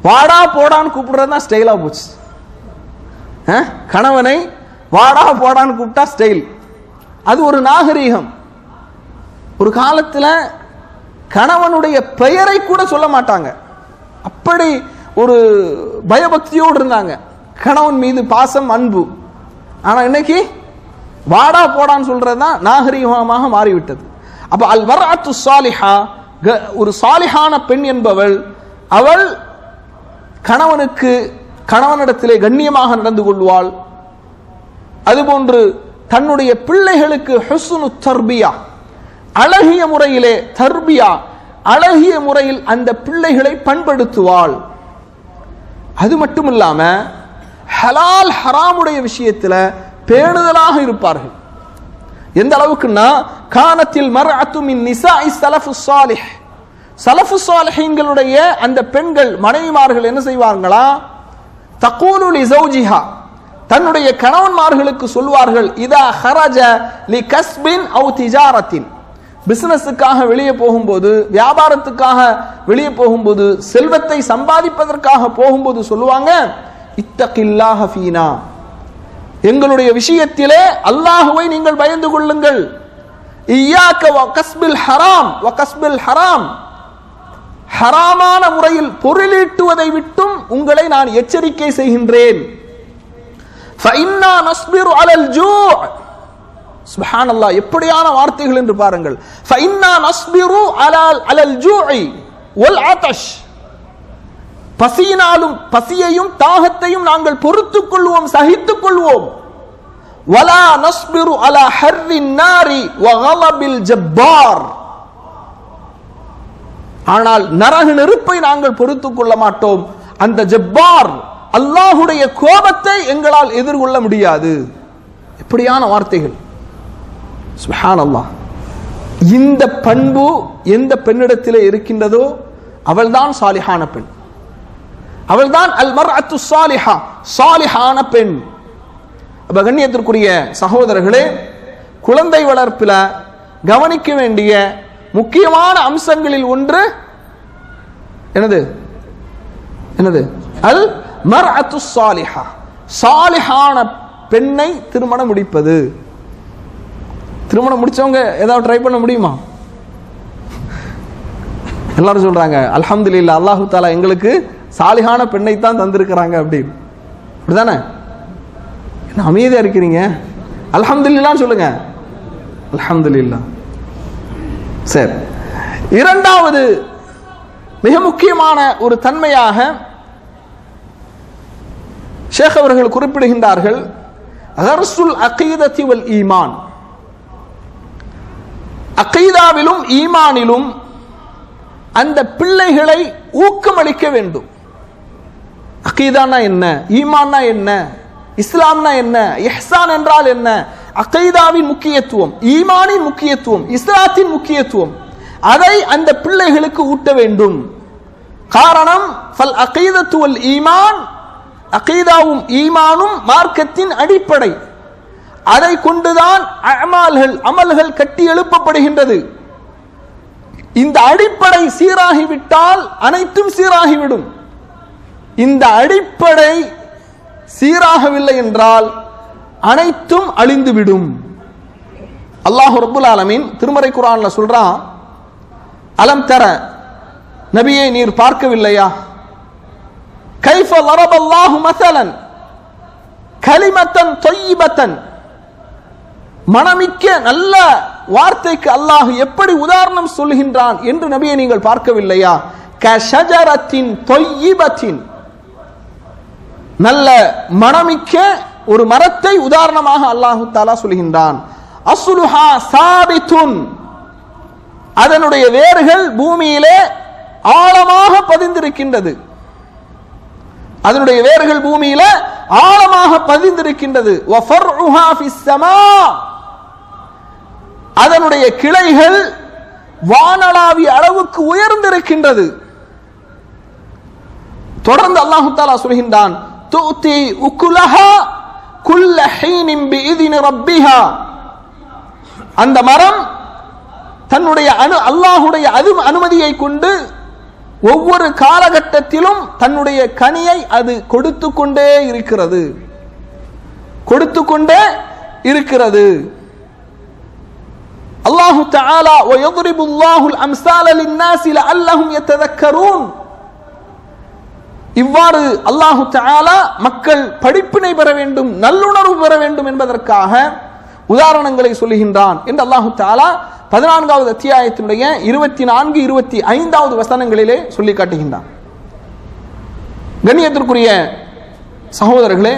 வாடா போடான்னு கூப்பிடுறது தான் ஸ்டைலா போச்சு. கணவனை வாடா போடான்னு கூப்பிட்டா ஸ்டைல், அது ஒரு நாகரீகம். ஒரு காலத்தில் கணவனுடைய பெயரை கூட சொல்ல மாட்டாங்க, அப்படி ஒரு பயபக்தியோடு இருந்தாங்க. கணவன் மீது பாசம், அன்பு. ஆனா இன்னைக்கு வாடா போடான்னு சொல்றது தான் நாகரீகமாக மாறிவிட்டது. அப்ப அல் மர்அத்து ஸாலிஹா, ஒரு சாலிஹான பெண் என்பவள் அவள் கணவனுக்கு கணவனிடத்திலே கண்ணியமாக நடந்து கொள்வாள். அதுபோன்று தன்னுடைய பிள்ளைகளுக்கு ஹுஸ்னு தர்பியா, அழகிய முறையிலே தர்பியா, அழகிய முறையில் அந்த பிள்ளைகளை பண்படுத்துவாள். அது மட்டும் இல்லாம ஹலால் ஹராமுடைய விஷயத்தில் பேணுதலாக இருப்பார்கள். எந்த அளவுக்குன்னா, கானத்தில் மர்அத்து மின் நிசாஇ ஸலஃபு ஸாலிஹ், ஸலஃபு ஸாலிஹீன்களுடைய அந்த பெண்கள் மனைவிமார்கள் என்ன செய்வார்களா, தகூலு லி ஸௌஜிஹா, தன்னுடைய கணவன்மார்களுக்கு சொல்வார்கள், இதா ஹரஜ லி கஸ்பின் அவ் திஜாரத்தின், பிசினஸுக்காக வெளியே போகும்போது, வியாபாரத்துக்காக வெளியே போகும்போது, செல்வத்தை சம்பாதிப்பதற்காக போகும்போது சொல்லுவாங்க, இத்தகில்லாஹ ஃபீனா, எங்களுடைய விஷயத்திலே அல்லாஹ்வை நீங்கள் பயந்து கொள்ளுங்கள். இய்யாக வ கஸ்பில் ஹராம் வ கஸ்பில் ஹராம், ஹராமான முறையில் பொருளீட்டுவதை விட்டும் உங்களை நான் எச்சரிக்கை செய்கின்றேன். ஃபஇன்னா நஸ்பிரு அலல் ஜூ', சுப்ஹானல்லாஹ், எப்படியான வார்த்தைகள் என்று பாருங்கள். ஃபஇன்னா நஸ்பிரு அலல் ஜூ'i வல் ஆதஷ், பசியினாலும் பசியையும் தாகத்தையும் நாங்கள் பொறுத்துக் கொள்வோம், சகித்துக் கொள்வோம். வலா நஸ்பிரு அலா ஹர்ரின் நாரி வ கலபில் ஜப்பார், ஆனால் நரக நெருப்பை நாங்கள் பொறுத்துக் கொள்ள மாட்டோம். அந்த ஜப்பார் அல்லாஹுடைய கோபத்தை எங்களால் எதிர்கொள்ள முடியாது. எப்படியான வார்த்தைகள்! சுப்ஹானல்லாஹ். இந்த பண்பு எந்த பெண்ணிடத்திலே இருக்கின்றதோ அவள்தான் சாலிஹான பெண், அவள்தான் அல் மர்அத்து சாலிஹா, சாலிஹான பெண். அப்ப கண்ணியத்திற்குரிய சகோதரர்களே, குழந்தை வளர்ப்பில கவனிக்க வேண்டிய முக்கியமான அம்சங்களில் ஒன்று என்னது என்னது அல் மர்அத்து சாலிஹா, சாலிஹான பெண்ணை திருமணம் முடிப்பது. திருமணம் முடிச்சவங்க ஏதாவது ட்ரை பண்ண முடியுமா? எல்லாரும் சொல்றாங்க அல்ஹம்துலில்லாஹ், அல்லாஹு தஆலா எங்களுக்கு சாலிஹான பெண்ணை தான் தந்திருக்கிறாங்க அப்படின்னு. அப்படிதானே? என்ன அமைதியா இருக்கிறீங்க? அல்ஹம்துலில்லாஹ் சொல்லுங்க. அல்ஹம்துலில்லாஹ். சரி, இரண்டாவது மிக முக்கியமான ஒரு தன்மையாக ஷேக் அவர்கள் குறிப்பிடுகின்றார்கள், கர்சுல் அகீதத்தி வல் ஈமான். அகீதாவிலும் ஈமானிலும் அந்த பிள்ளைகளை ஊக்கமளிக்க வேண்டும். அகீதானா என்ன, ஈமான்னா என்ன, இஸ்லாம்னா என்ன, இஹ்சான் என்றால் என்ன, அகீதாவின் முக்கியத்துவம், ஈமானின் முக்கியத்துவம், இஸ்லாத்தின் முக்கியத்துவம், அதை அந்த பிள்ளைகளுக்கு ஊட்ட வேண்டும். காரணம், ஃபல் அகீதத்து வல் ஈமான், அகீதாவும் ஈமானும் மார்க்கத்தின் அடிப்படை. அதை கொண்டுதான் அமல்கள் கட்டி எழுப்பப்படுகின்றது. இந்த அடிப்படை சீராகிவிட்டால் அனைத்தும் சீராகிவிடும். இந்த அடிப்படை சீராகவில்லை என்றால் அனைத்தும் அழிந்துவிடும். அல்லாஹ் ரப்புல் ஆலமீன் திருமறை குர்ஆன்ல சொல்றான், அலம் தர, நபியே நீர் பார்க்கவில்லையா, கைஃப லரபல்லாஹு மஸலன் கலிமத்தன் தொய்யிபத்தன், மனமிக்க நல்ல வார்த்தைக்கு அல்லாஹ் எப்படி உதாரணம் சொல்கின்றான் என்று நபியை நீங்கள் பார்க்கவில்லையா, கஷஜரத்தின் தொய்யிபத்தின், நல்ல மனமிக்க ஒரு மரத்தை உதாரணமாக அல்லாஹு தஆலா சொல்கின்றான். அஸ்லுஹா சாபித்துன், அதனுடைய வேர்கள் பூமியிலே ஆழமாக பதிந்திருக்கின்றது. அதனுடைய வேர்கள் பூமியில ஆழமாக பதிந்திருக்கின்றது. வஃபர்உஹா ஃபிஸ் ஸமா, அதனுடைய கிளைகள் வானளாவிய அளவுக்கு உயர்ந்திருக்கின்றது. தொடர்ந்து அல்லாஹ் தஆலா சொல்கின்றான், துதி உகுலஹா குல்ல ஹீனின் பிஇذن ரப்பிஹா, அந்த மரம் தன்னுடைய அல்லாஹ்வுடைய அனுமதியை கொண்டு ஒவ்வொரு காலகட்டத்திலும் தன்னுடைய கனியை அது கொடுத்து கொண்டே இருக்கிறது, கொடுத்து கொண்டே இருக்கிறது. அல்லாஹு தஆலா வயضربுல்லாஹுல் அம்ஸால லின்னாஸி லஅல்லஹும் யததக்கரூன், இவ்வாறு அல்லாஹு தஆலா மக்கள் படிப்பினை பெற வேண்டும், நல்லுணர்வு பெற வேண்டும் என்பதற்காக உதாரணங்களை சொல்லுகின்றான் என்று அல்லாஹு தஆலா 14வது அத்தியாயத்தினுடைய 24, 25வது வசனங்களிலே சொல்லி காட்டுகின்றான். கண்ணியத்திற்குரிய சகோதரர்களே,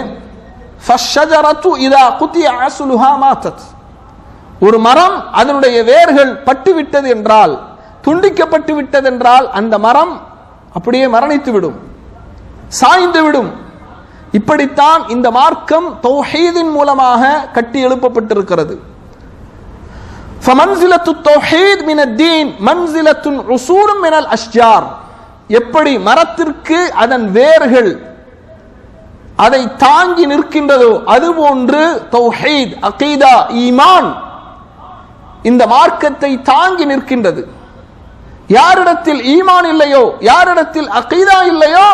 ஃபஷ்ஷஜரத்து இதா குத்திய அஸ்லுஹா மாத்தத், ஒரு மரம் அதனுடைய வேர்கள் பட்டுவிட்டது என்றால், துண்டிக்கப்பட்டு விட்டது என்றால் அந்த மரம் அப்படியே மரணித்து விடும், சாய்ந்து விடும். இப்படித்தான் இந்த மார்க்கம் தௌஹீதின் மூலமாக கட்டி எழுப்பப்பட்டிருக்கிறது. ஃபமன்சிலத்து தௌஹீத் மினத் தீன் மன்சிலத்துன் உஸூரும் மினல் அஷ்ஜார், எப்படி மரத்திற்கு அதன் வேர்கள் அதை தாங்கி நிற்கின்றதோ அதுபோன்று தௌஹீத், அகீதா, ஈமான் இந்த மார்க்கத்தை தாங்கி நிற்கின்றது. யாரிடத்தில் ஈமான் இல்லையோ, யாரிடத்தில் அகீதா இல்லையோ,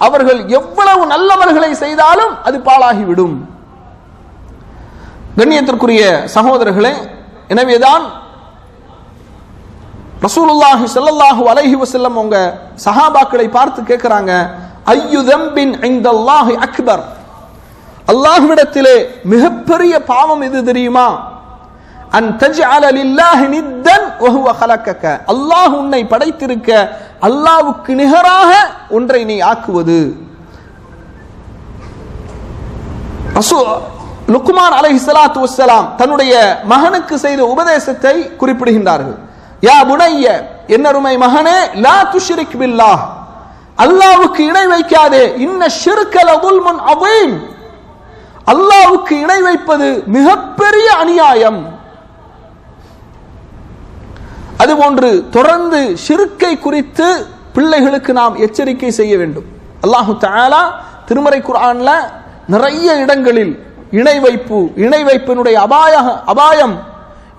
அவர்கள் எவ்வளவு நல்லவர்களை செய்தாலும் அது பாழாகிவிடும். கண்ணியத்திற்குரிய சகோதரர்களே, எனவேதான் ரசூலுல்லாஹி ஸல்லல்லாஹு அலைஹி வஸல்லம் அவங்க சஹாபாக்களை பார்த்து கேட்கிறாங்க, ஐயு தம்பின் இன்தல்லாஹி அக்பர், அல்லாஹ்விடத்திலே மிகப்பெரிய பாவம் எது தெரியுமா, அன் தஜ்அல லில்லாஹி நித்தன் வஹுவ ஹலகக, அல்லாஹ் உன்னை படைத்திருக்க அல்லாஹ்வுக்கு நிகராக ஒன்றை நீ ஆக்குவது. லுக்மான் அலைஹிஸ்ஸலாத்து வஸ்ஸலாம் தன்னுடைய மகனுக்கு செய்த உபதேசத்தை குறிப்பிடுகின்றார்கள். யா புனைய, என்னருமை மகனே, லா துஷ்ரிக் பில்லாஹ், அல்லாஹ்வுக்கு இணை வைக்காதே, இன்ன ஷிர்க லதுல்முன் அதீம், அல்லாஹ்வுக்கு இணை வைப்பது மிகப்பெரிய அநியாயம். அதுபோன்று தொடர்ந்து ஷிர்க்கை குறித்து பிள்ளைகளுக்கு நாம் எச்சரிக்கை செய்ய வேண்டும். அல்லாஹு தஆலா திருமறை குர்ஆன்ல நிறைய இடங்களில் இணை வைப்பினுடைய அபாயம்,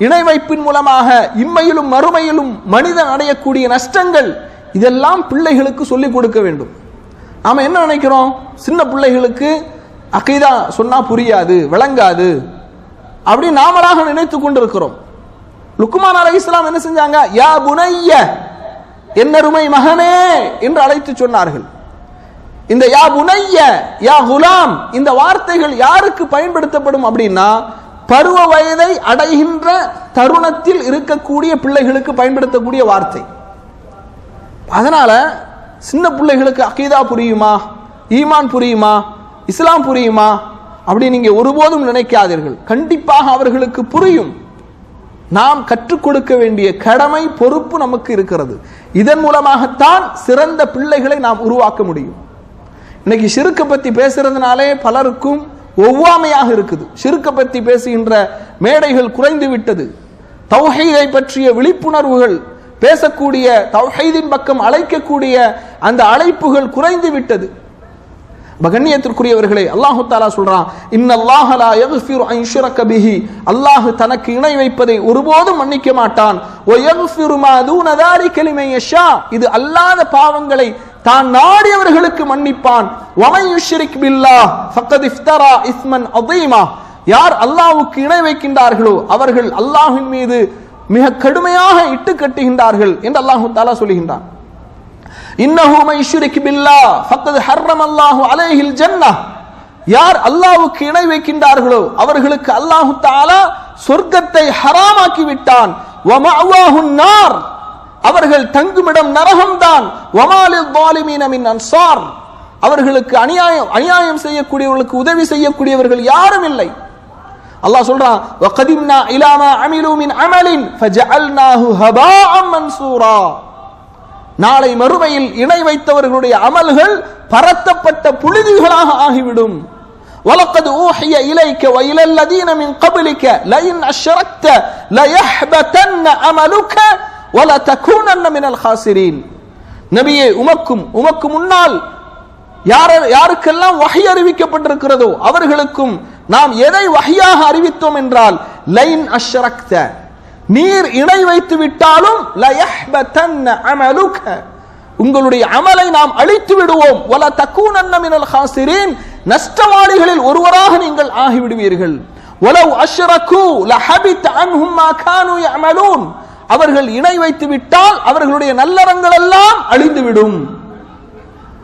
இணை வைப்பின் மூலமாக இம்மையிலும் மறுமையிலும் மனிதன் அடையக்கூடிய நஷ்டங்கள், இதெல்லாம் பிள்ளைகளுக்கு சொல்லிக் கொடுக்க வேண்டும். நாம என்ன நினைக்கிறோம், சின்ன பிள்ளைகளுக்கு அகீதா சொன்னா புரியாது, விளங்காது அப்படி நாமளாக நினைத்து கொண்டிருக்கிறோம். லுக்மான் அலைஹிஸ்ஸலாம் என்ன செஞ்சாங்க, யா புனைய, என்னருமை மகனே என்று அழைத்து சொன்னார்கள். இந்த யா புனைய, யா குலாம், இந்த வார்த்தைகள் யாருக்கு பயன்படுத்தப்படும் அப்படின்னா, பருவ வயதை அடைகின்ற தருணத்தில் இருக்கக்கூடிய பிள்ளைகளுக்கு பயன்படுத்தக்கூடிய வார்த்தை. அதனால சின்ன பிள்ளைகளுக்கு அகீதா புரியுமா, ஈமான் புரியுமா, இஸ்லாம் புரியுமா அப்படி நீங்க ஒருபோதும் நினைக்காதீர்கள். கண்டிப்பாக அவர்களுக்கு புரியும். நாம் கற்றுக் கொடுக்க வேண்டிய கடமை, பொறுப்பு நமக்கு இருக்கிறது. இதன் மூலமாகத்தான் சிறந்த பிள்ளைகளை நாம் உருவாக்க முடியும். இன்னைக்கு ஷிர்க்க பத்தி பேசுறதுனாலே பலருக்கும் ஒவ்வாமையாக இருக்குது. ஷிர்க்க பத்தி பேசுகின்ற மேடைகள் குறைந்து விட்டது. தௌஹீதை பற்றிய விழிப்புணர்வுகள் பேசக்கூடிய, தௌஹீதின் பக்கம் அழைக்கக்கூடிய அந்த அழைப்புகள் குறைந்து விட்டது. கண்ணியத்திற்குரியவர்களே, அல்லாஹு தஆலா சொல்றான், இன்னல்லாஹ லா யக்ஃபிரு அன் யுஷ்ரக பிஹி, அல்லாஹ் தனக்கு இணை வைப்பதை ஒருபோதும் மன்னிக்க மாட்டான். வ யக்ஃபிரு மா தூன ذلك லிமன் யஷா, இது அல்லாத பாவங்களை தான் நாடியவர்களுக்கு மன்னிப்பான். வ மன் யுஷ்ரிக் பில்லாஹ் ஃபக்கத் இஃப்தரா இஸ்மன் அதீமா, யார் அல்லாஹ்வுக்கு இணை வைக்கின்றார்களோ அவர்கள் அல்லாஹ்வின் மீது மிக கடுமையாக இட்டு கட்டுகின்றார்கள் என்று அல்லாஹு தஆலா சொல்கின்றான். இன்னஹு மன் யுஷ்ரிக் பில்லாஹ் ஃபக்கத் ஹர்ரமல்லாஹு அலைஹில் ஜன்னah, யார் அல்லாஹ்வுக்கு இணை வைக்கின்றார்களோ அவர்களுக்கு அல்லாஹு தஆலா சொர்க்கத்தை ஹராமாக்கி விட்டான். வ மஅவாஹுன் நார், அவர்கள் தங்குமிடம் நரகம்தான். வ மா லில்-ஸாலிமீன மின் அன்சார், அவர்களுக்கு அநியாயம் செய்யக்கூடியவர்களுக்கு உதவி செய்யக்கூடியவர்கள் யாரும் இல்லை. அல்லாஹ் சொல்றான், வ கதிம்னா இலா மா அமிலு மின் அமலின் ஃபஜஅல்னாஹு ஹபாஅம் மன்சூரா, நாளை மறுமையில் இணை வைத்தவர்களுடைய அமல்கள் பரத்தப்பட்ட புழுதிகளாக ஆகிவிடும். வலக்கத் ஊஹிய இலைக்க வ இலல் லதீன மின் கப்லிக லஇன் அஷ்ரக்த லயஹ்பதன்ன அமலுக வ லதகூனன்ன மினல் காசிரீன், நபியே உமக்கு முன்னால் யாருக்கெல்லாம் வஹி அறிவிக்கப்பட்டிருக்கிறதோ அவர்களுக்கும் நாம் எதை வஹியாக அறிவித்தோம் என்றால், லைன் அஷ்ரக்த, நீர் இணை வைத்து விட்டாலும் லயஹ்பதன்ன அமலுக, உங்களுடைய அமலை நாம் அழித்து விடுவோம். வல தகூனன்ன மினல் காசிரீன், நஷ்டவாளிகளில் ஒருவராக நீங்கள் ஆகிவிடுவீர்கள். வலவ் அஷ்ரகு லஹபித அன்ஹும் மா கானூ யஅமலூன், அவர்கள் இணை வைத்து விட்டால் அவர்களுடைய நல்லறங்கள் எல்லாம் அழிந்துவிடும்.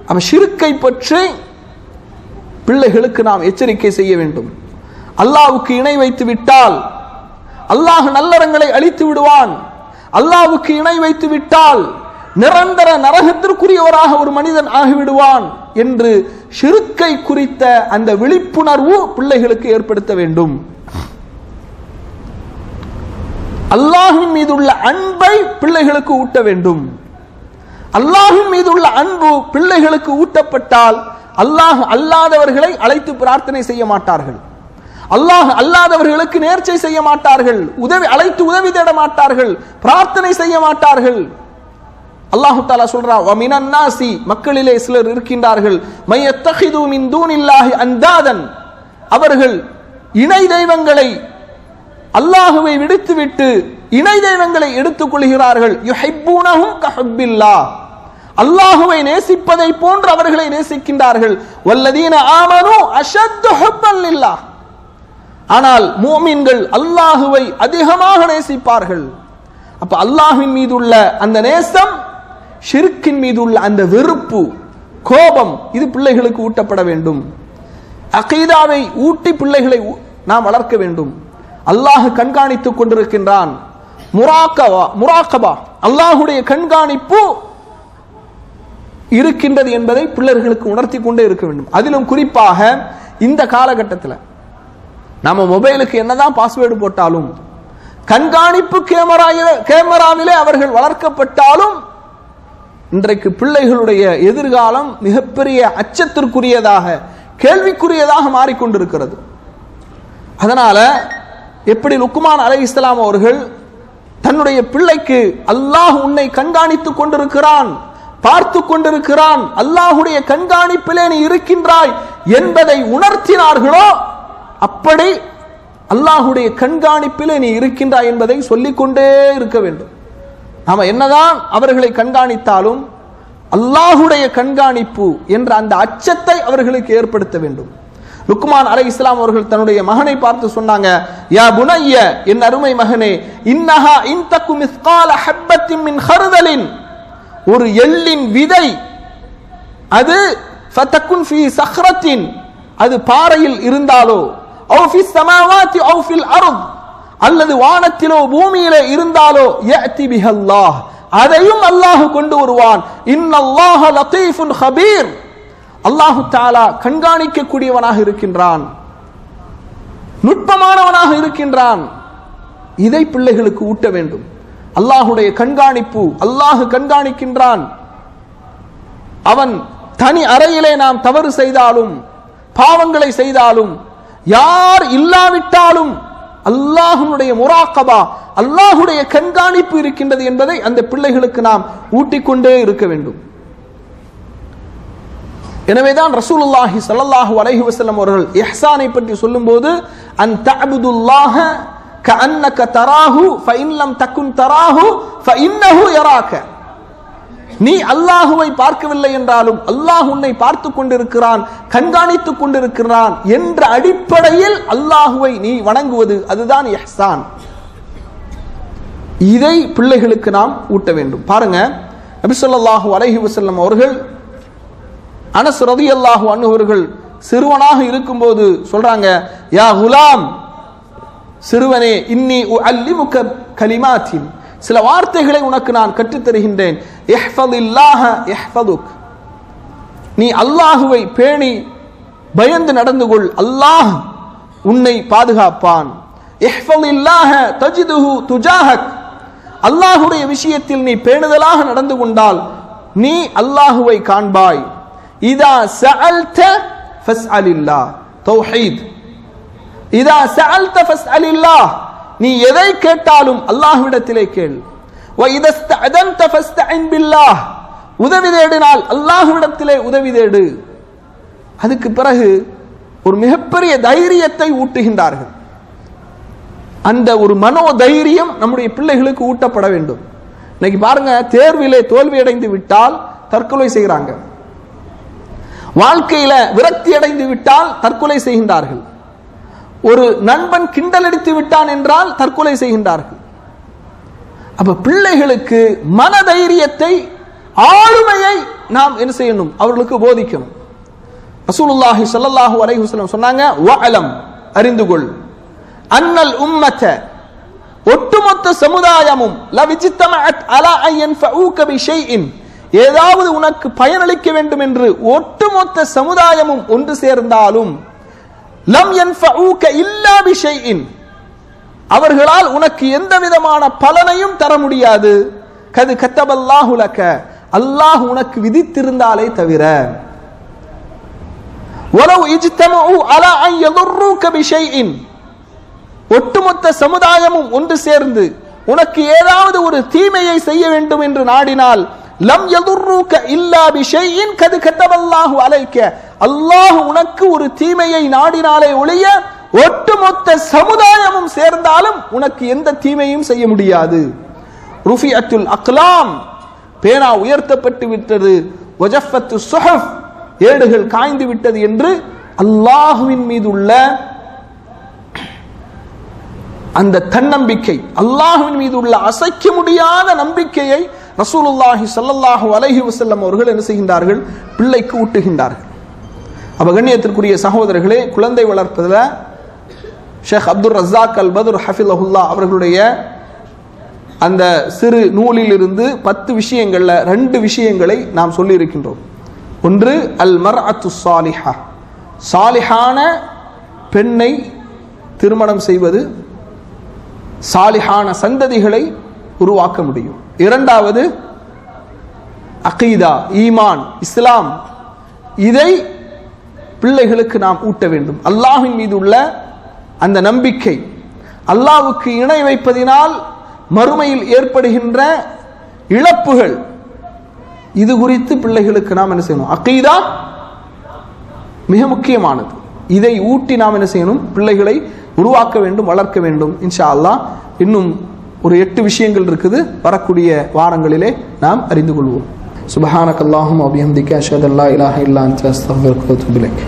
அப்ப ஷிர்க்கை பற்றி பிள்ளைகளுக்கு நாம் எச்சரிக்கை செய்ய வேண்டும். அல்லாஹ்வுக்கு இணை வைத்து விட்டால் அல்லாஹ் நல்லறங்களை அழித்து விடுவான். அல்லாஹ்வுக்கு இணை வைத்து விட்டால் நிரந்தர நரகத்திற்குரியவராக ஒரு மனிதன் ஆகிவிடுவான் என்று ஷிர்க்கை குறித்த அந்த விழிப்புணர்வு பிள்ளைகளுக்கு ஏற்படுத்த வேண்டும். அல்லாஹ்வின் மீது உள்ள அன்பை பிள்ளைகளுக்கு ஊட்ட வேண்டும். அல்லாஹ்வின் மீது உள்ள அன்பு பிள்ளைகளுக்கு ஊட்டப்பட்டால் அல்லாஹ் அல்லாதவர்களை அழைத்து பிரார்த்தனை செய்ய மாட்டார்கள். அல்லாஹ் அல்லாதவர்களுக்கு நேர்ச்சை செய்ய மாட்டார்கள். அழைத்து உதவி தேட மாட்டார்கள். பிரார்த்தனை செய்ய மாட்டார்கள். அல்லாஹு தஆலா சொல்றா, வ மினன் நாசி, மக்களிலே சிலர் இருக்கின்றார்கள், மயத்தகிது மின் தூனில்லாஹி அந்தாதன், அவர்கள் இணை தெய்வங்களை, அல்லாஹுவை விடுத்துவிட்டு இணை தெய்வங்களை எடுத்துக் கொள்கிறார்கள். யுஹிப்பூனஹும் கஹுப்பில்லாஹ், அல்லாஹுவை நேசிப்பதை போன்று அவர்களை நேசிக்கின்றார்கள். வல்லதீன ஆமனூ அஷத்து ஹுப்பன் லில்லாஹ், ஆனால் முஃமின்கள் அல்லாஹுவை அதிகமாக நேசிப்பார்கள். அப்ப அல்லாஹ்வின் மீது உள்ள அந்த நேசம், ஷிர்க்கின் மீது உள்ள அந்த வெறுப்பு, கோபம், இது பிள்ளைகளுக்கு ஊட்டப்பட வேண்டும். அகீதாவை ஊட்டி பிள்ளைகளை நாம் வளர்க்க வேண்டும். அல்லாஹ் கண்காணித்துக் கொண்டிருக்கின்றான். முராகபா, அல்லாஹுடைய கண்காணிப்பு இருக்கின்றது என்பதை பிள்ளைகளுக்கு உணர்த்தி கொண்டே இருக்க வேண்டும். அதிலும் குறிப்பாக இந்த காலகட்டத்தில் நம்ம மொபைலுக்கு என்னதான் பாஸ்வேர்டு போட்டாலும், கண்காணிப்பு கேமராவிலே அவர்கள் வளர்க்கப்பட்டாலும், இன்றைக்கு பிள்ளைகளுடைய எதிர்காலம் மிகப்பெரிய அச்சத்திற்குரியதாக, கேள்விக்குரியதாக மாறிக்கொண்டிருக்கிறது. அதனால எப்படி லுக்மான் அலைஹிஸ்ஸலாம் அவர்கள் தன்னுடைய பிள்ளைக்கு அல்லாஹ் உன்னை கண்காணித்துக் கொண்டிருக்கிறான், பார்த்து கொண்டிருக்கிறான், அல்லாஹுடைய கண்காணிப்பிலே நீ இருக்கின்றாய் என்பதை உணர்த்தினார்களோ அப்படி அல்லாஹுடைய கண்காணிப்பிலே நீ இருக்கின்றாய் என்பதை சொல்லிக்கொண்டே இருக்க வேண்டும். நாம என்னதான் அவர்களை கண்காணித்தாலும் அல்லாஹுடைய கண்காணிப்பு என்ற அந்த அச்சத்தை அவர்களுக்கு ஏற்படுத்த வேண்டும். லுக்மான் அலைஹிஸ்ஸலாம் அவர்கள் தன்னுடைய மகனை பார்த்து சொன்னாங்க, யா புனைய, என் அருமை மகனே, இன்னஹா இன் தகு மிஸ்கால ஹப்பத்தின் மின் ஹர்தலின், ஒரு எள்ளின் விதை, அது ஃபதகுன் ஃபீ ஸஹ்ரத்தின், அது பாறையில் இருந்தாலோ, அவ் ஃபீ ஸமாவாத்தி அவ் ஃபில் அர்த், அல்லது வானத்திலோ பூமியிலே இருந்தாலோ, யஅதி பிஹல்லாஹ், அதையும் அல்லாஹ் கொண்டு வருவான். இன்னல்லாஹ லதீஃபுன் ஹபீர், அல்லாஹு தஆலா கண்காணிக்க கூடியவனாக இருக்கின்றான், நுட்பமானவனாக இருக்கின்றான். இதை பிள்ளைகளுக்கு ஊட்ட வேண்டும். அல்லாஹுடைய கண்காணிப்பு, அல்லாஹ் கண்காணிக்கின்றான். அவன் தனி அறையிலே நாம் தவறு செய்தாலும் பாவங்களை செய்தாலும் யார் இல்லாவிட்டாலும் அல்லாஹ்வுடைய முராகபா, அல்லாஹுடைய கண்காணிப்பு இருக்கின்றது என்பதை அந்த பிள்ளைகளுக்கு நாம் ஊட்டிக்கொண்டே இருக்க வேண்டும். எனவேதான் ரசூலுல்லாஹி ஸல்லல்லாஹு அலைஹி வஸல்லம் அவர்கள் இஹ்சானை பற்றி சொல்லும்போது, அன் தஅபுதுல்லாஹ கஅன்னக தராஹு ஃபஇன் லம் தகுன் தராஹு ஃபஇன்னஹு யராக, நீ அல்லாஹுவை பார்க்கவில்லை என்றாலும் அல்லாஹ் உன்னை பார்த்து கொண்டிருக்கிறான், கண்காணித்துக் கொண்டிருக்கிறான் என்ற அடிப்படையில் அல்லாஹுவை நீ வணங்குவது, அதுதான் இஹ்சான். இதை பிள்ளைகளுக்கு நாம் ஊட்ட வேண்டும். பாருங்க, நபி ஸல்லல்லாஹு அலைஹி வஸல்லம் அவர்கள் அனஸ் ரலியல்லாஹு அன்ஹு அவர்கள் சிறுவனாக இருக்கும்போது சொல்றாங்க, யா குலாம், சிறுவனே, இன்னி உஅல்லிமுக கலிமாத்தின், சில வார்த்தைகளை உனக்கு நான் கற்றுத் தருகின்றேன். இஹ்ஃபதில்லாஹ யஹ்ஃபதுக், நீ அல்லாஹுவை பேணி பயந்து நடந்து கொள், அல்லாஹ் உன்னை பாதுகாப்பான். இஹ்ஃபதில்லாஹ தஜிதுஹு துஜாஹக், அல்லாஹுடைய விஷயத்தில் நீ பேணுதலாக நடந்து கொண்டால் நீ அல்லாஹுவை காண்பாய். இதா சஅல்த ஃபஸ்அலில்லாஹ், தௌஹீத். இதா சஅல்த ஃபஸ்அலில்லாஹ், நீ எதை கேட்டாலும் அல்லாஹ்விடத்திலே கேள். வ இதா இஸ்தஅதன்த ஃபஸ்தஇன் பில்லாஹ், உதவி தேடினால் அல்லாஹ்விடத்திலே உதவி தேடு. அதுக்கு பிறகு ஒரு மிகப்பெரிய தைரியத்தை ஊட்டுகின்றார்கள். அந்த ஒரு மனோ தைரியம் நம்முடைய பிள்ளைகளுக்கு ஊட்டப்பட வேண்டும். இன்னைக்கு பாருங்க, தேர்விலே தோல்வி அடைந்து விட்டால் தற்கொலை செய்கிறாங்க, வாழ்க்கையில விரக்தி அடைந்து விட்டால் தற்கொலை செய்கின்றார்கள், ஒரு நண்பன் கிண்டல் அடித்து விட்டான் என்றால் தற்கொலை செய்கின்றார்கள். அப்ப பிள்ளைகளுக்கு மனதைரியத்தை, ஆளுமையை நாம் என்ன செய்யணும், அவர்களுக்கு போதிக்கணும். ரசூலுல்லாஹி ஸல்லல்லாஹு அலைஹி வஸல்லம் சொன்னாங்க, வஅலம், அறிந்து கொள், அன்னல் உம்மத, ஒட்டுமொத்த சமுதாயமும், லவிஜ்தமஅத் அலா அன் யன்ஃபஊக பிஷைஇன், ஏதாவது உனக்கு பயனளிக்க வேண்டும் என்று ஒட்டுமொத்த சமுதாயமும் ஒன்று சேர்ந்தாலும், லம் யன்ஃபஊக இல்லா பிஷைஇன், அவர்களால் உனக்கு எந்த விதமான பலனையும் தர முடியாது. கது கத்தபல்லாஹு லக, அல்லாஹ் உனக்கு விதித்திருந்தாலே தவிர. வலவ் இஜ்தமஉ அலா அன் யதுர்ருக பிஷைஇன், ஒட்டுமொத்த சமுதாயமும் ஒன்று சேர்ந்து உனக்கு ஏதாவது ஒரு தீமையை செய்ய வேண்டும் என்று நாடினால், லம் யதுர்ருக இல்லா பிஷைஇன் கது கத்தபல்லாஹு அலைக, அல்லாஹ் உனக்கு ஒரு தீமையை நாடினாலே ஒழிய ஒட்டுமொத்த சமுதாயமும் சேர்ந்தாலும் உனக்கு எந்த தீமையும் செய்ய முடியாது. ருஃபிஅத்துல் அக்லாம், பேனா உயர்த்தப்பட்டு விட்டது, வஜஃபத்து சுஹஃப், ஏடுகள் காய்ந்து விட்டது என்று அல்லாஹ்வின் மீது உள்ள அந்த தன்னம்பிக்கை, அல்லாஹ்வின் மீது உள்ள அசைக்க முடியாத நம்பிக்கையை ரசூலுல்லாஹி ஸல்லல்லாஹு அலைஹி வஸல்லம் அவர்கள் என்ன செய்கின்றார்கள், பிள்ளைக்கு ஊட்டுகின்றார்கள். அப்ப கண்ணியத்திற்குரிய சகோதரர்களே, குழந்தை வளர்ப்பதில் ஷேக் அப்துல் ரஸாக் அல் பத்ர் ஹஃபிலஹுல்லா அவர்களுடைய அந்த சிறு நூலில் இருந்து 10 விஷயங்கள்ல 2 விஷயங்களை நாம் சொல்லி இருக்கின்றோம். ஒன்று, அல் மர்அத்து ஸாலிஹா, சாலிஹான பெண்ணை திருமணம் செய்வது சாலிஹான சந்ததிகளை உருவாக்க முடியும். இரண்டாவது, அகீதா, ஈமான், இஸ்லாம், இதை பிள்ளைகளுக்கு நாம் ஊட்ட வேண்டும். அல்லாஹ்வின் மீது உள்ள அந்த நம்பிக்கை, அல்லாஹ்வுக்கு இணை வைப்பதினால் மறுமையில் ஏற்படுகின்ற இழப்புகள், இது குறித்து பிள்ளைகளுக்கு நாம் என்ன செய்யணும்? அகீதா மிக முக்கியமானது. இதை ஊட்டி நாம் என்ன செய்யணும்? பிள்ளைகளை உருவாக்க வேண்டும், வளர்க்க வேண்டும். இன்ஷா அல்லாஹ் இன்னும் ஒரு 8 விஷயங்கள் இருக்குது, வரக்கூடிய வாரங்களிலே நாம் அறிந்து கொள்வோம். சுப்ஹானக அல்லாஹும்ம வ பிஹம்திக அஷ்ஹது அல்லா இலாஹா இல்லா அன்த அஸ்தக்ஃபிருக வ அத்தூபு இலைக்.